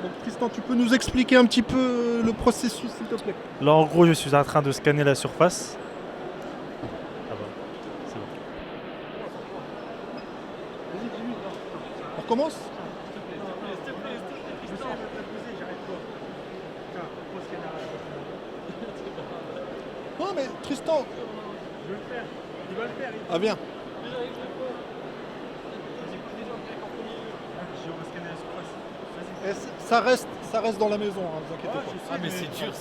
Donc Tristan, tu peux nous expliquer un petit peu le processus, s'il te plaît? Là, en gros, je suis en train de scanner la surface. Ah bah, c'est bon. On recommence? Non mais Tristan. Je vais le faire. Tu vas le faire. Ah bien. Ça reste dans la maison, ne vous inquiétez pas. Ah mais c'est dur.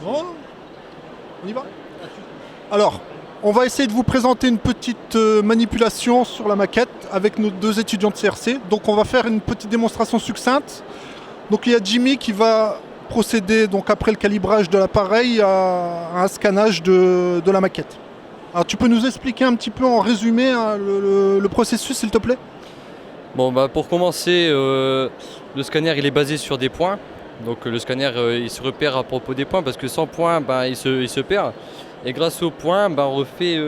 Bon, on y va. Alors, on va essayer de vous présenter une petite manipulation sur la maquette avec nos 2 étudiants de CRC. Donc on va faire une petite démonstration succincte. Donc il y a Jimmy qui va procéder, donc après le calibrage de l'appareil, à un scannage de la maquette. Alors tu peux nous expliquer un petit peu en résumé hein, le processus s'il te plaît? Bon, pour commencer, le scanner il est basé sur des points. Donc le scanner il se repère à propos des points parce que sans points il se perd. Et grâce aux points, on refait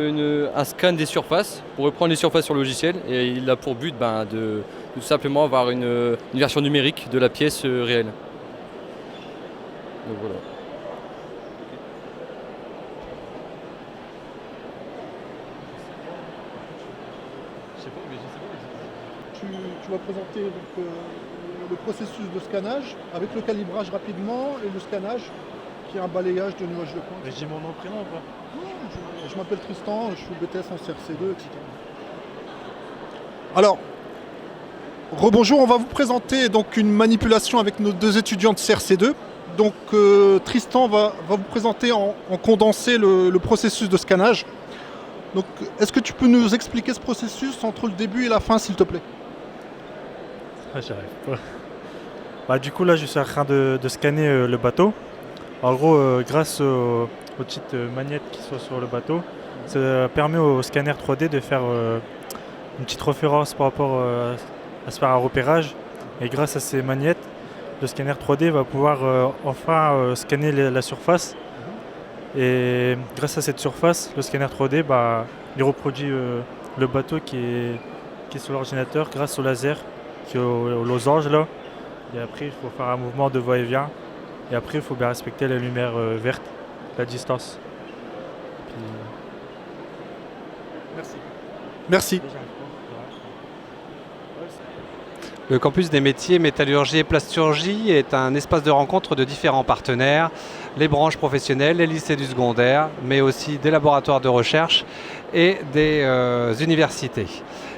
un scan des surfaces pour reprendre les surfaces sur le logiciel. Et il a pour but de tout simplement avoir une version numérique de la pièce réelle. Donc voilà. Tu vas présenter donc, le processus de scannage avec le calibrage rapidement et le scannage qui est un balayage de nuages de points. Mais j'ai mon nom et prénom ou pas? Je m'appelle Tristan, je suis BTS en CRC2, etc. Alors, rebonjour, on va vous présenter donc une manipulation avec nos deux étudiants de CRC2. Donc Tristan va vous présenter en condensé le processus de scannage. Donc est-ce que tu peux nous expliquer ce processus entre le début et la fin s'il te plaît? J'arrive pas. Du coup là je suis en train de scanner le bateau. En gros grâce aux petites magnettes qui sont sur le bateau, ça permet au scanner 3D de faire une petite référence par rapport à se faire un repérage. Et grâce à ces magnettes, le scanner 3D va pouvoir enfin scanner la surface. Et grâce à cette surface, le scanner 3D il reproduit le bateau qui est sur l'ordinateur grâce au laser qui est au losange là. Et après il faut faire un mouvement de va-et-vient. Et après il faut bien respecter la lumière verte, la distance. Merci. Merci. Le campus des métiers métallurgie et plasturgie est un espace de rencontre de différents partenaires, les branches professionnelles, les lycées du secondaire, mais aussi des laboratoires de recherche et des universités.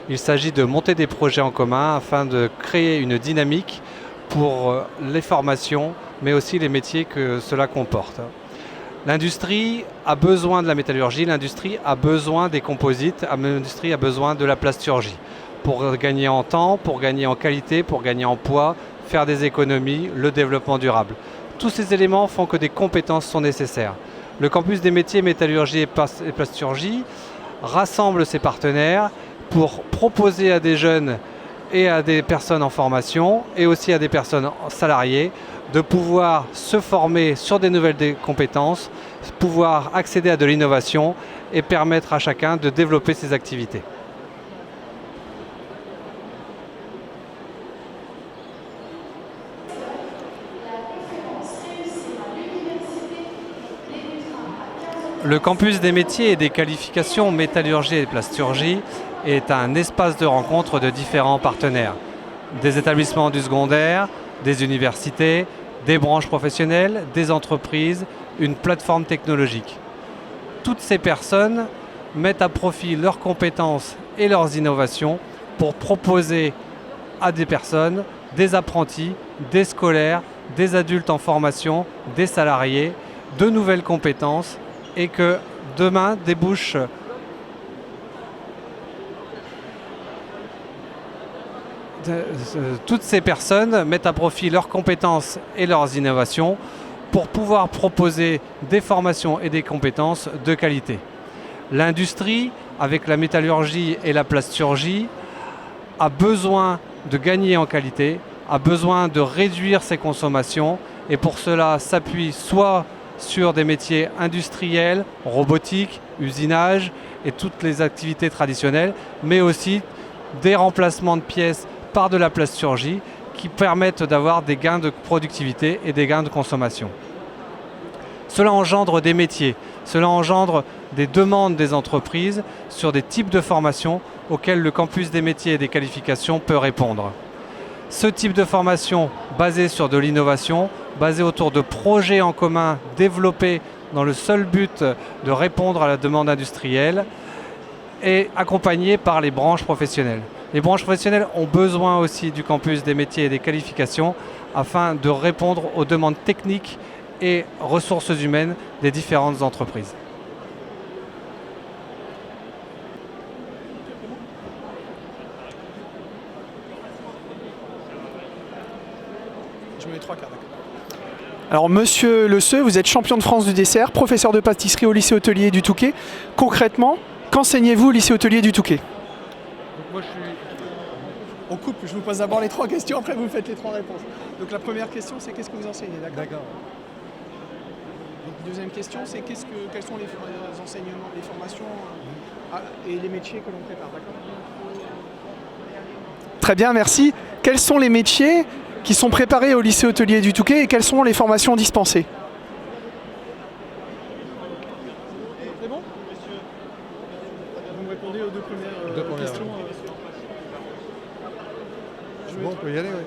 Il s'agit de monter des projets en commun afin de créer une dynamique pour les formations, mais aussi les métiers que cela comporte. L'industrie a besoin de la métallurgie, l'industrie a besoin des composites, l'industrie a besoin de la plasturgie. Pour gagner en temps, pour gagner en qualité, pour gagner en poids, faire des économies, le développement durable. Tous ces éléments font que des compétences sont nécessaires. Le campus des métiers métallurgie et plasturgie rassemble ses partenaires pour proposer à des jeunes et à des personnes en formation et aussi à des personnes salariées de pouvoir se former sur des nouvelles compétences, pouvoir accéder à de l'innovation et permettre à chacun de développer ses activités. Le campus des métiers et des qualifications métallurgie et plasturgie est un espace de rencontre de différents partenaires. Des établissements du secondaire, des universités, des branches professionnelles, des entreprises, une plateforme technologique. Toutes ces personnes mettent à profit leurs compétences et leurs innovations pour proposer à des personnes, des apprentis, des scolaires, des adultes en formation, des salariés, de nouvelles compétences et que demain débouche toutes ces personnes mettent à profit leurs compétences et leurs innovations pour pouvoir proposer des formations et des compétences de qualité. L'industrie, avec la métallurgie et la plasturgie, a besoin de gagner en qualité, a besoin de réduire ses consommations et pour cela s'appuie soit sur des métiers industriels, robotique, usinage et toutes les activités traditionnelles, mais aussi des remplacements de pièces par de la plasturgie qui permettent d'avoir des gains de productivité et des gains de consommation. Cela engendre des métiers, cela engendre des demandes des entreprises sur des types de formations auxquelles le campus des métiers et des qualifications peut répondre. Ce type de formation basé sur de l'innovation, basé autour de projets en commun développés dans le seul but de répondre à la demande industrielle, est accompagné par les branches professionnelles. Les branches professionnelles ont besoin aussi du campus des métiers et des qualifications afin de répondre aux demandes techniques et ressources humaines des différentes entreprises. Je mets les 3 quarts, d'accord. Alors Monsieur Le Seu, vous êtes champion de France du dessert, professeur de pâtisserie au lycée hôtelier du Touquet. Concrètement, qu'enseignez-vous au lycée hôtelier du Touquet? On coupe, je vous pose d'abord les 3 questions, après vous faites les 3 réponses. Donc la première question, c'est qu'est-ce que vous enseignez, d'accord? Donc deuxième question, c'est quels sont les enseignements, les formations et les métiers que l'on prépare, d'accord? Très bien, merci. Quels sont les métiers qui sont préparés au lycée hôtelier du Touquet et quelles sont les formations dispensées? C'est bon? Vous me répondez aux 2 premières questions. Bon, on peut y aller, ouais.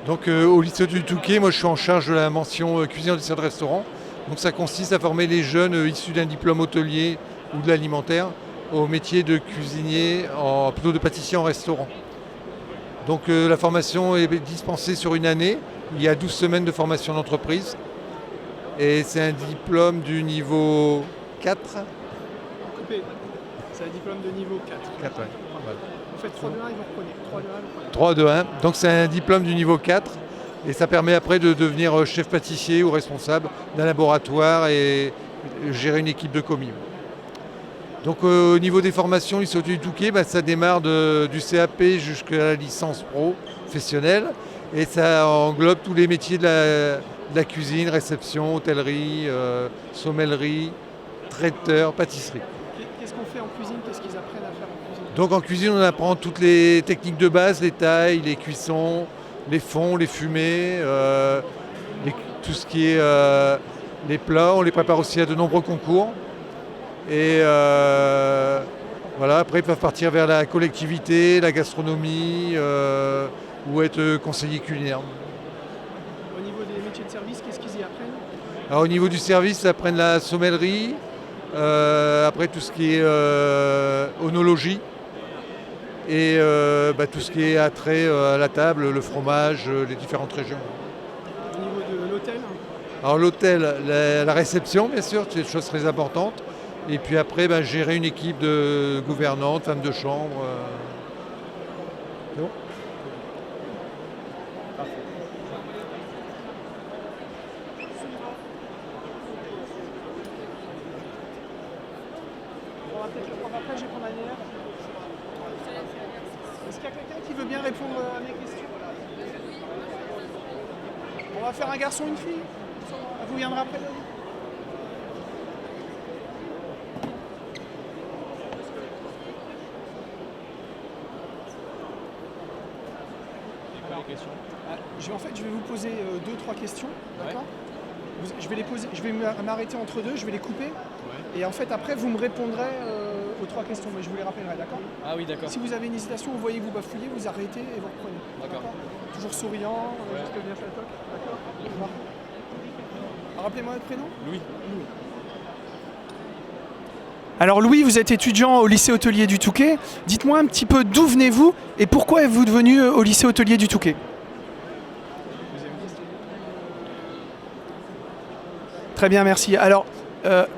Donc au lycée du Touquet, moi je suis en charge de la mention cuisine, dessert de restaurant. Donc ça consiste à former les jeunes issus d'un diplôme hôtelier ou de l'alimentaire au métier de cuisinier, plutôt de pâtissier en restaurant. Donc la formation est dispensée sur une année. Il y a 12 semaines de formation d'entreprise. Et c'est un diplôme du niveau 4. Coupé. C'est un diplôme de niveau 4. 4, ouais. Voilà. Vous faites 3 de 1 et vous reprenez. 3 de 1, vous reprenez. 3 de 1. Donc c'est un diplôme du niveau 4. Et ça permet après de devenir chef pâtissier ou responsable d'un laboratoire et gérer une équipe de commis. Donc au niveau des formations, lycée hôtelier du Touquet, ça démarre du CAP jusqu'à la licence pro professionnelle. Et ça englobe tous les métiers de la cuisine, réception, hôtellerie, sommellerie, traiteur, pâtisserie. Qu'est-ce qu'on fait en cuisine? Qu'est-ce qu'ils apprennent à faire en cuisine? Donc en cuisine, on apprend toutes les techniques de base, les tailles, les cuissons, les fonds, les fumées, tout ce qui est les plats. On les prépare aussi à de nombreux concours. Et voilà, après ils peuvent partir vers la collectivité, la gastronomie ou être conseiller culinaire. Au niveau des métiers de service, qu'est-ce qu'ils y apprennent? Alors, au niveau du service, ils apprennent la sommellerie, après tout ce qui est onologie et tout ce qui est attrait à la table, le fromage, les différentes régions. Au niveau de l'hôtel? Alors l'hôtel, la réception bien sûr, c'est une chose très importante. Et puis après, gérer une équipe de gouvernantes, femmes de chambre. C'est bon ? On va peut-être le prendre après, je vais prendre Annie. Est-ce qu'il y a quelqu'un qui veut bien répondre à mes questions? On va faire un garçon, une fille. Vous viendrez après. Je vais vous poser 2-3 questions, d'accord? Je vais m'arrêter entre deux, je vais les couper. Ouais. Et en fait, après, vous me répondrez aux 3 questions, mais je vous les rappellerai, d'accord? Ah oui, d'accord. Si vous avez une hésitation, vous voyez vous bafouiller, vous arrêtez et vous reprenez. D'accord. Toujours souriant, jusqu'à bien faire le toc, d'accord? Rappelez-moi votre prénom? Louis. Alors Louis, vous êtes étudiant au lycée hôtelier du Touquet. Dites-moi un petit peu d'où venez-vous et pourquoi êtes-vous devenu au lycée hôtelier du Touquet? Très bien, merci. Alors,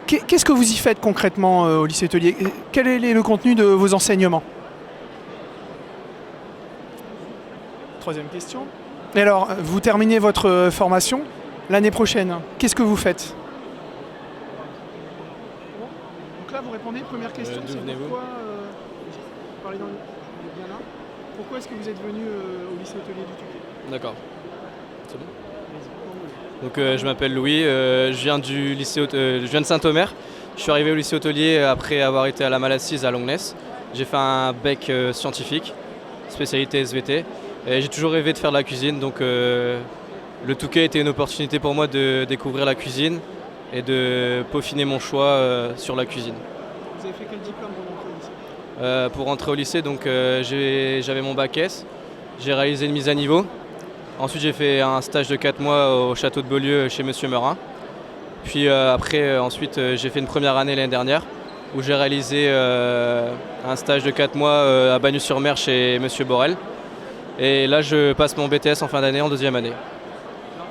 qu'est-ce que vous y faites concrètement au lycée hôtelier? Quel est le contenu de vos enseignements? Troisième question. Et alors, vous terminez votre formation l'année prochaine. Qu'est-ce que vous faites? Donc là, vous répondez, première question, c'est pourquoi est-ce que vous êtes venu au lycée hôtelier du Touquet? D'accord. C'est bon. Donc je m'appelle Louis, je viens de Saint-Omer. Je suis arrivé au lycée hôtelier après avoir été à la Malassise à Longnes. J'ai fait un bec scientifique, spécialité SVT. Et j'ai toujours rêvé de faire de la cuisine, donc le Touquet était une opportunité pour moi de découvrir la cuisine et de peaufiner mon choix sur la cuisine. Vous avez fait quel diplôme pour rentrer au lycée? Pour rentrer au lycée, donc j'avais mon bac S, j'ai réalisé une mise à niveau. Ensuite, j'ai fait un stage de 4 mois au château de Beaulieu chez Monsieur Meurin. Puis ensuite, j'ai fait une première année l'année dernière où j'ai réalisé un stage de 4 mois à Bagnols-sur-Mer chez Monsieur Borel. Et là, je passe mon BTS en fin d'année, en deuxième année. Alors,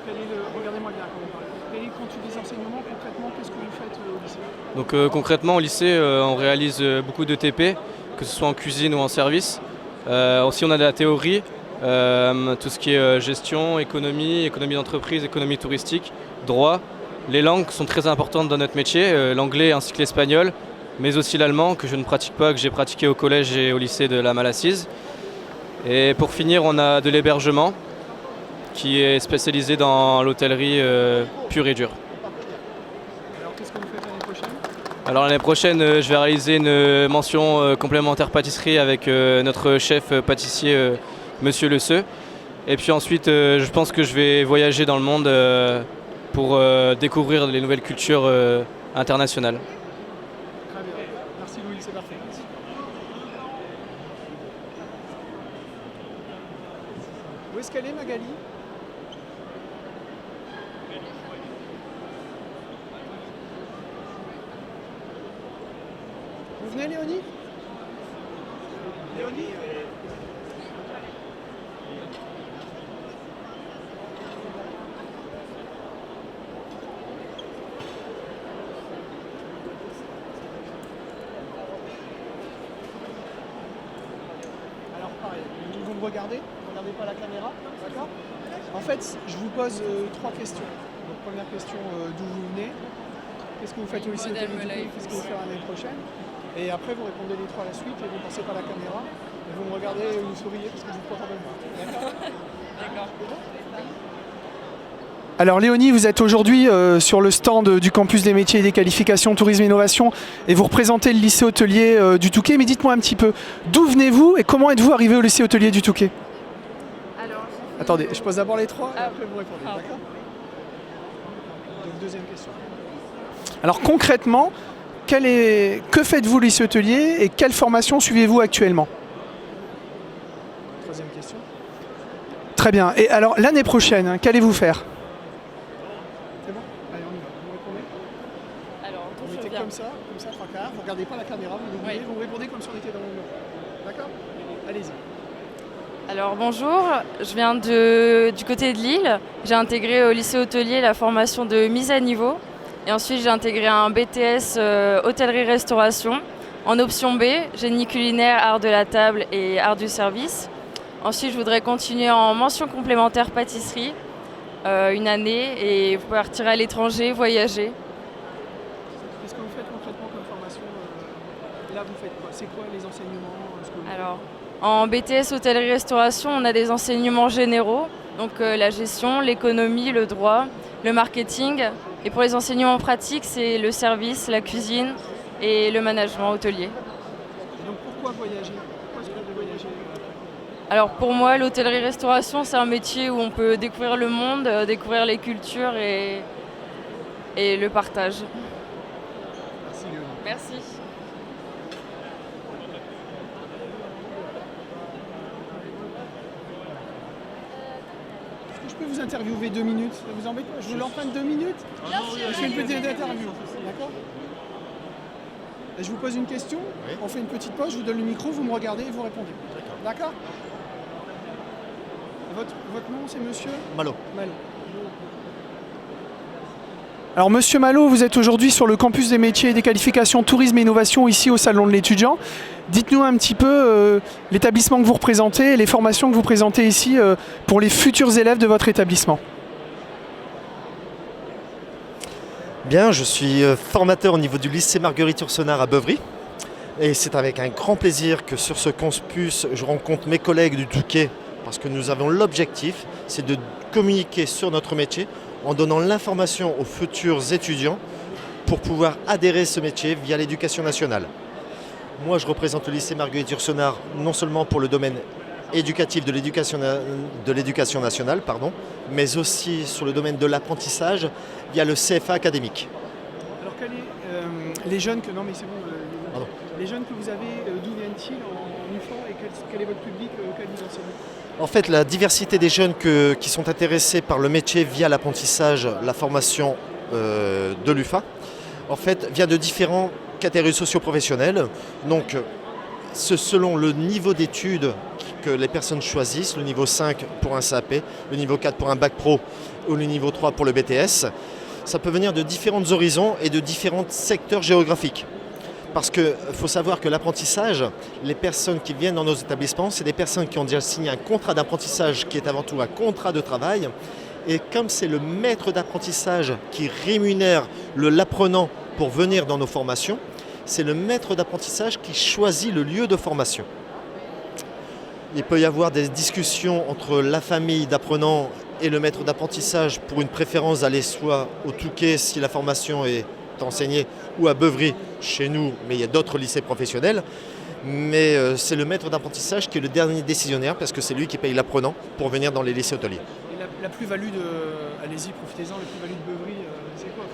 regardez-moi bien quand vous parlez. Quel est le contenu des enseignements concrètement? Qu'est-ce que vous faites au lycée? Donc concrètement, au lycée, on réalise beaucoup de TP, que ce soit en cuisine ou en service. Aussi, on a de la théorie. tout ce qui est gestion, économie d'entreprise, économie touristique, droit. Les langues sont très importantes dans notre métier, l'anglais ainsi que l'espagnol, mais aussi l'allemand que je ne pratique pas, que j'ai pratiqué au collège et au lycée de la Malassise. Et pour finir, on a de l'hébergement qui est spécialisé dans l'hôtellerie pure et dure. Alors qu'est-ce que vous faites l'année prochaine? Alors l'année prochaine, je vais réaliser une mention complémentaire pâtisserie avec notre chef pâtissier, Monsieur Le Seu. Et puis ensuite, je pense que je vais voyager dans le monde pour découvrir les nouvelles cultures internationales. Très bien. Merci Louis, c'est parfait. Où est-ce qu'elle est, Magali? Vous venez, Léonie? Léonie? Alors pareil, vous me regardez pas la caméra, d'accord? En fait, je vous pose 3 questions. Donc première question, d'où vous venez? Qu'est-ce que vous faites au lycée Hôtelier du Pays? Qu'est-ce que vous faites l'année prochaine? Et après, vous répondez les 3 à la suite et vous ne pensez pas à la caméra. Et vous me regardez et vous souriez parce que je vous crois pas. D'accord? D'accord. Alors Léonie, vous êtes aujourd'hui sur le stand du campus des métiers et des qualifications Tourisme et Innovation et vous représentez le lycée hôtelier du Touquet. Mais dites-moi un petit peu, d'où venez-vous et comment êtes-vous arrivé au lycée hôtelier du Touquet? Attendez, je pose d'abord les 3 et après vous répondez, d'accord? Donc deuxième question. Alors concrètement, que faites-vous au lycée hôtelier et quelle formation suivez-vous actuellement? Troisième question. Très bien. Et alors l'année prochaine, qu'allez-vous faire? C'est bon? Allez, on y va. Vous répondez? Alors, vous mettez comme ça, 3 quarts. Vous ne regardez pas la caméra, vous répondez comme si on était dans le mur. D'accord? Allez-y. Alors bonjour, je viens du côté de Lille. J'ai intégré au lycée hôtelier la formation de mise à niveau. Et ensuite j'ai intégré un BTS hôtellerie-restauration. En option B, génie culinaire, art de la table et art du service. Ensuite je voudrais continuer en mention complémentaire pâtisserie une année et partir à l'étranger, voyager. Qu'est-ce que vous faites concrètement comme formation? Là vous faites quoi? C'est quoi les enseignements? Alors, en BTS hôtellerie-restauration, on a des enseignements généraux, donc la gestion, l'économie, le droit, le marketing. Et pour les enseignements pratiques, c'est le service, la cuisine et le management hôtelier. Et donc pourquoi voyager? Pourquoi est-ce que vous voulez voyager? Alors pour moi, l'hôtellerie-restauration, c'est un métier où on peut découvrir le monde, découvrir les cultures et le partage. Merci Léonie. Merci. Je peux vous interviewer 2 minutes? Ça vous embête pas? Je vous l'emprunte 2 minutes? Je fais une petite interview, d'accord? Je vous pose une question, on fait une petite pause, je vous donne le micro, vous me regardez et vous répondez. D'accord? Votre nom c'est monsieur? Malo. Malo. Alors Monsieur Malo, vous êtes aujourd'hui sur le campus des métiers et des qualifications Tourisme et Innovation ici au Salon de l'étudiant. Dites-nous un petit peu l'établissement que vous représentez et les formations que vous présentez ici pour les futurs élèves de votre établissement. Bien, je suis formateur au niveau du lycée Marguerite Yourcenar à Beuvry. Et c'est avec un grand plaisir que sur ce campus, je rencontre mes collègues du Touquet parce que nous avons l'objectif, c'est de communiquer sur notre métier en donnant l'information aux futurs étudiants pour pouvoir adhérer à ce métier via l'éducation nationale. Moi, je représente le lycée Marguerite Yourcenar non seulement pour le domaine éducatif de l'éducation nationale, mais aussi sur le domaine de l'apprentissage via le CFA académique. Alors, les jeunes que... Non, mais c'est bon. Les jeunes que vous avez, d'où viennent-ils en UFA et quel est votre public auquel vous enseignez? En fait, la diversité des jeunes qui sont intéressés par le métier via l'apprentissage, la formation de l'UFA, en fait, vient de différents catégories socio-professionnelles. Donc, selon le niveau d'études que les personnes choisissent, le niveau 5 pour un CAP, le niveau 4 pour un bac pro ou le niveau 3 pour le BTS, ça peut venir de différents horizons et de différents secteurs géographiques. Parce qu'il faut savoir que l'apprentissage, les personnes qui viennent dans nos établissements, c'est des personnes qui ont déjà signé un contrat d'apprentissage qui est avant tout un contrat de travail. Et comme c'est le maître d'apprentissage qui rémunère l'apprenant pour venir dans nos formations, c'est le maître d'apprentissage qui choisit le lieu de formation. Il peut y avoir des discussions entre la famille d'apprenants et le maître d'apprentissage pour une préférence d'aller soit au Touquet si la formation est enseignée ou à Beuvry chez nous, mais il y a d'autres lycées professionnels. Mais c'est le maître d'apprentissage qui est le dernier décisionnaire parce que c'est lui qui paye l'apprenant pour venir dans les lycées hôteliers. Et la plus-value de... Allez-y, profitez-en, la plus-value de Beuvry, c'est quoi?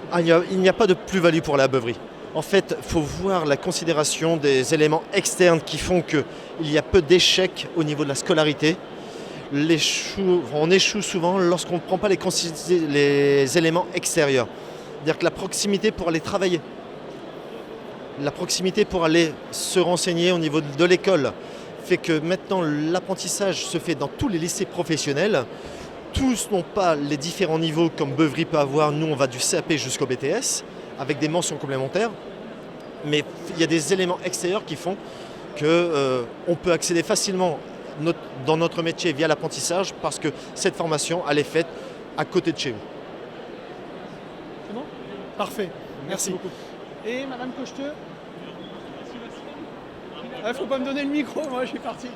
Il n'y a pas de plus-value pour la Beuvry. En fait, il faut voir la considération des éléments externes qui font qu'il y a peu d'échecs au niveau de la scolarité. On échoue souvent lorsqu'on ne prend pas les éléments extérieurs. C'est-à-dire que la proximité pour aller travailler, la proximité pour aller se renseigner au niveau de l'école, fait que maintenant l'apprentissage se fait dans tous les lycées professionnels. Tous n'ont pas les différents niveaux comme Beuvry peut avoir. Nous, on va du CAP jusqu'au BTS, avec des mentions complémentaires. Mais il y a des éléments extérieurs qui font qu'on peut accéder facilement dans notre métier via l'apprentissage parce que cette formation, elle est faite à côté de chez vous. C'est bon? Parfait, merci beaucoup. Et Madame Cocheteux? Il ne faut pas me donner le micro, moi je suis parti.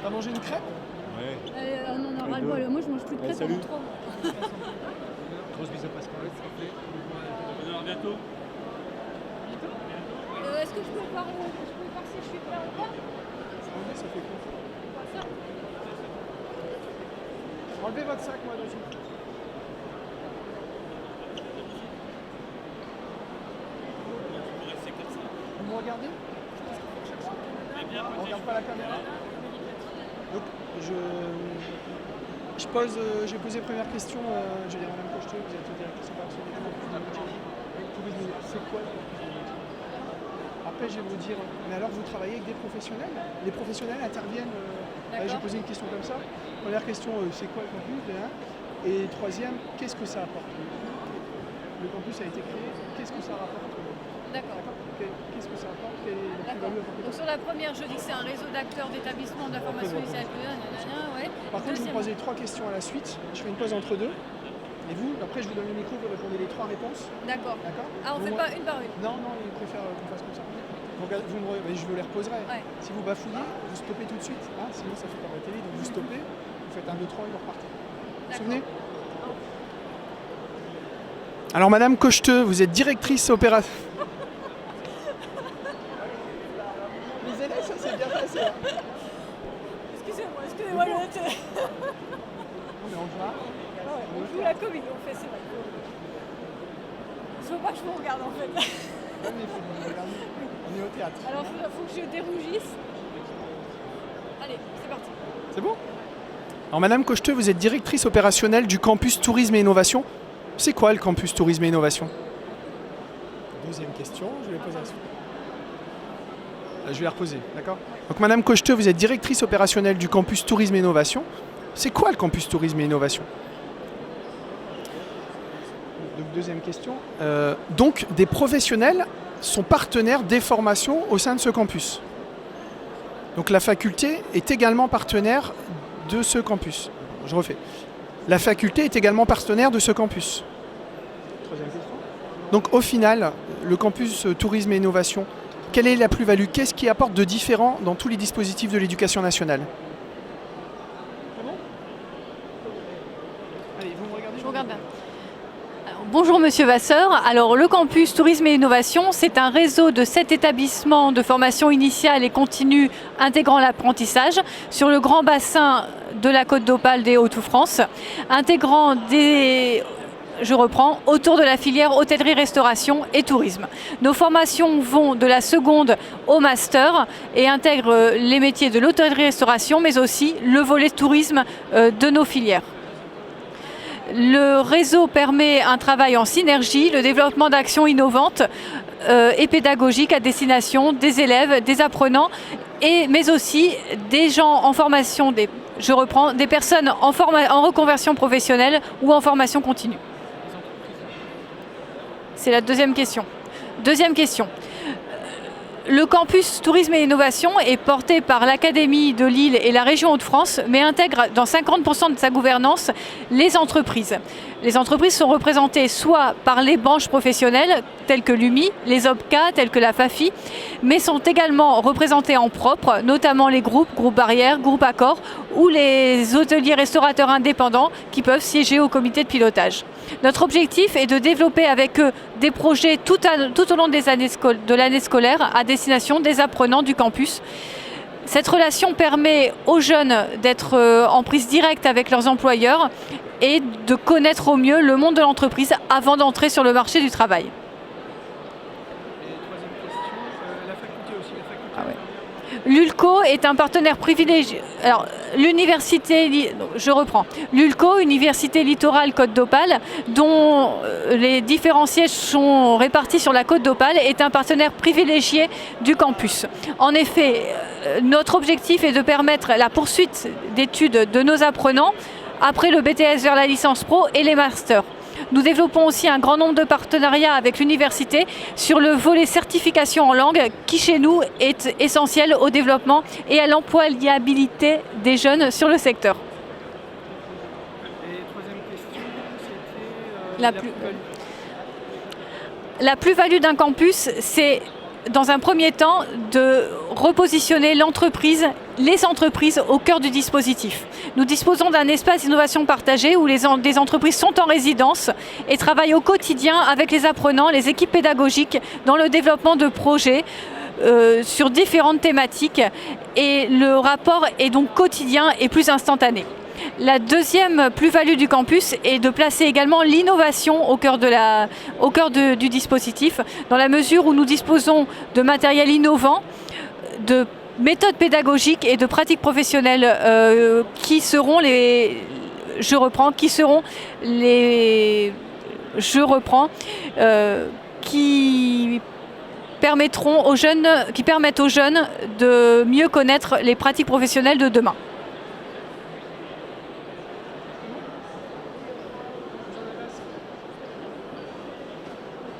T'as mangé une crêpe? Ouais. On en aura le bol. Moi, je mange plus de crêpes pendant 3 mois. Grosse bise à Pascal, s'il te plaît. À bientôt. Est-ce que je peux voir si je suis prêt ou pas? Ça fait quoi? Ça. Enlevez votre sac, moi, dessus. Vous me regardez? On regarde pas la caméra? Donc, j'ai posé première question, je vais dire Madame Cocheteux, vous êtes directrice opérationnelle du campus de métier. C'est quoi le campus de métier? Après, je vais vous dire, mais alors vous travaillez avec des professionnels? Les professionnels interviennent, j'ai posé une question comme ça. Première question, c'est quoi le campus déjà? Et troisième, qu'est-ce que ça apporte? Le campus a été créé, qu'est-ce que ça rapporte? D'accord. Qu'est-ce que ça apporte? Donc sur la première, je dis que c'est un réseau d'acteurs d'établissements de la formation initiale. Ouais. Par contre, je vous posez 3 questions à la suite. Je fais une pause entre deux. Et vous, après, je vous donne le micro, vous répondez les 3 réponses. D'accord. Ah, on ne fait pas une par une? Non, il préfère qu'on fasse comme ça. Je vous les reposerai. Ouais. Si vous bafouillez, vous stoppez tout de suite. Hein, sinon, ça fait pas la télé. Donc vous stoppez, vous faites 1, 2, 3 et vous repartez. Vous vous souvenez? Alors, Madame Cocheteux, vous êtes directrice opérationnelle. Les élèves, ça s'est bien passé. Excusez-moi, Non, mais on va. On joue la comédie, on fait, c'est vrai. Il ne faut pas que je vous regarde en fait. Ouais, mais il faut que vous regardiez. On est au théâtre. Alors, il faut que je dérougisse. Allez, c'est parti. C'est bon? Alors, Madame Cocheteux, vous êtes directrice opérationnelle du campus Tourisme et Innovation. C'est quoi le campus Tourisme et Innovation? Deuxième question, je vais poser la suite. Je vais la reposer, d'accord? Donc, Madame Cocheteux, vous êtes directrice opérationnelle du campus Tourisme et Innovation. C'est quoi le campus Tourisme et Innovation? Donc, deuxième question. Donc, des professionnels sont partenaires des formations au sein de ce campus. Donc, la faculté est également partenaire de ce campus. Je refais. La faculté est également partenaire de ce campus. Troisième question. Donc, au final, le campus Tourisme et Innovation, quelle est la plus-value? Qu'est-ce qui apporte de différent dans tous les dispositifs de l'éducation nationale? Allez, vous me regardez? Je vous regarde bien. Alors, bonjour Monsieur Vasseur. Alors le campus Tourisme et Innovation, c'est un réseau de 7 établissements de formation initiale et continue intégrant l'apprentissage sur le grand bassin de la Côte d'Opale des Hauts-de-France, intégrant autour de la filière hôtellerie-restauration et tourisme. Nos formations vont de la seconde au master et intègrent les métiers de l'hôtellerie-restauration, mais aussi le volet tourisme de nos filières. Le réseau permet un travail en synergie, le développement d'actions innovantes et pédagogiques à destination des élèves, des apprenants, mais aussi des gens en formation, des je reprends, des personnes en reconversion professionnelle ou en formation continue. C'est la deuxième question. Deuxième question. Le campus Tourisme et Innovation est porté par l'Académie de Lille et la région Hauts-de-France, mais intègre dans 50% de sa gouvernance les entreprises. Les entreprises sont représentées soit par les branches professionnelles, telles que l'UMI, les OPCA, telles que la FAFI, mais sont également représentées en propre, notamment les groupes Barrières, Groupe Accor, ou les hôteliers restaurateurs indépendants qui peuvent siéger au comité de pilotage. Notre objectif est de développer avec eux des projets tout au long de l'année scolaire à destination des apprenants du campus. Cette relation permet aux jeunes d'être en prise directe avec leurs employeurs et de connaître au mieux le monde de l'entreprise avant d'entrer sur le marché du travail. L'ULCO est un partenaire privilégié. Alors, l'université, je reprends. L'ULCO, Université Littorale Côte d'Opale, dont les différents sièges sont répartis sur la Côte d'Opale, est un partenaire privilégié du campus. En effet, notre objectif est de permettre la poursuite d'études de nos apprenants après le BTS vers la licence pro et les masters. Nous développons aussi un grand nombre de partenariats avec l'université sur le volet certification en langue qui chez nous est essentiel au développement et à l'employabilité des jeunes sur le secteur. Et troisième question, c'était La plus-value d'un campus, c'est dans un premier temps de repositionner les entreprises au cœur du dispositif. Nous disposons d'un espace d'innovation partagée où des entreprises sont en résidence et travaillent au quotidien avec les apprenants, les équipes pédagogiques dans le développement de projets sur différentes thématiques et le rapport est donc quotidien et plus instantané. La deuxième plus-value du campus est de placer également l'innovation au cœur du dispositif, dans la mesure où nous disposons de matériel innovant, de méthodes pédagogiques et de pratiques professionnelles qui permettent aux jeunes de mieux connaître les pratiques professionnelles de demain.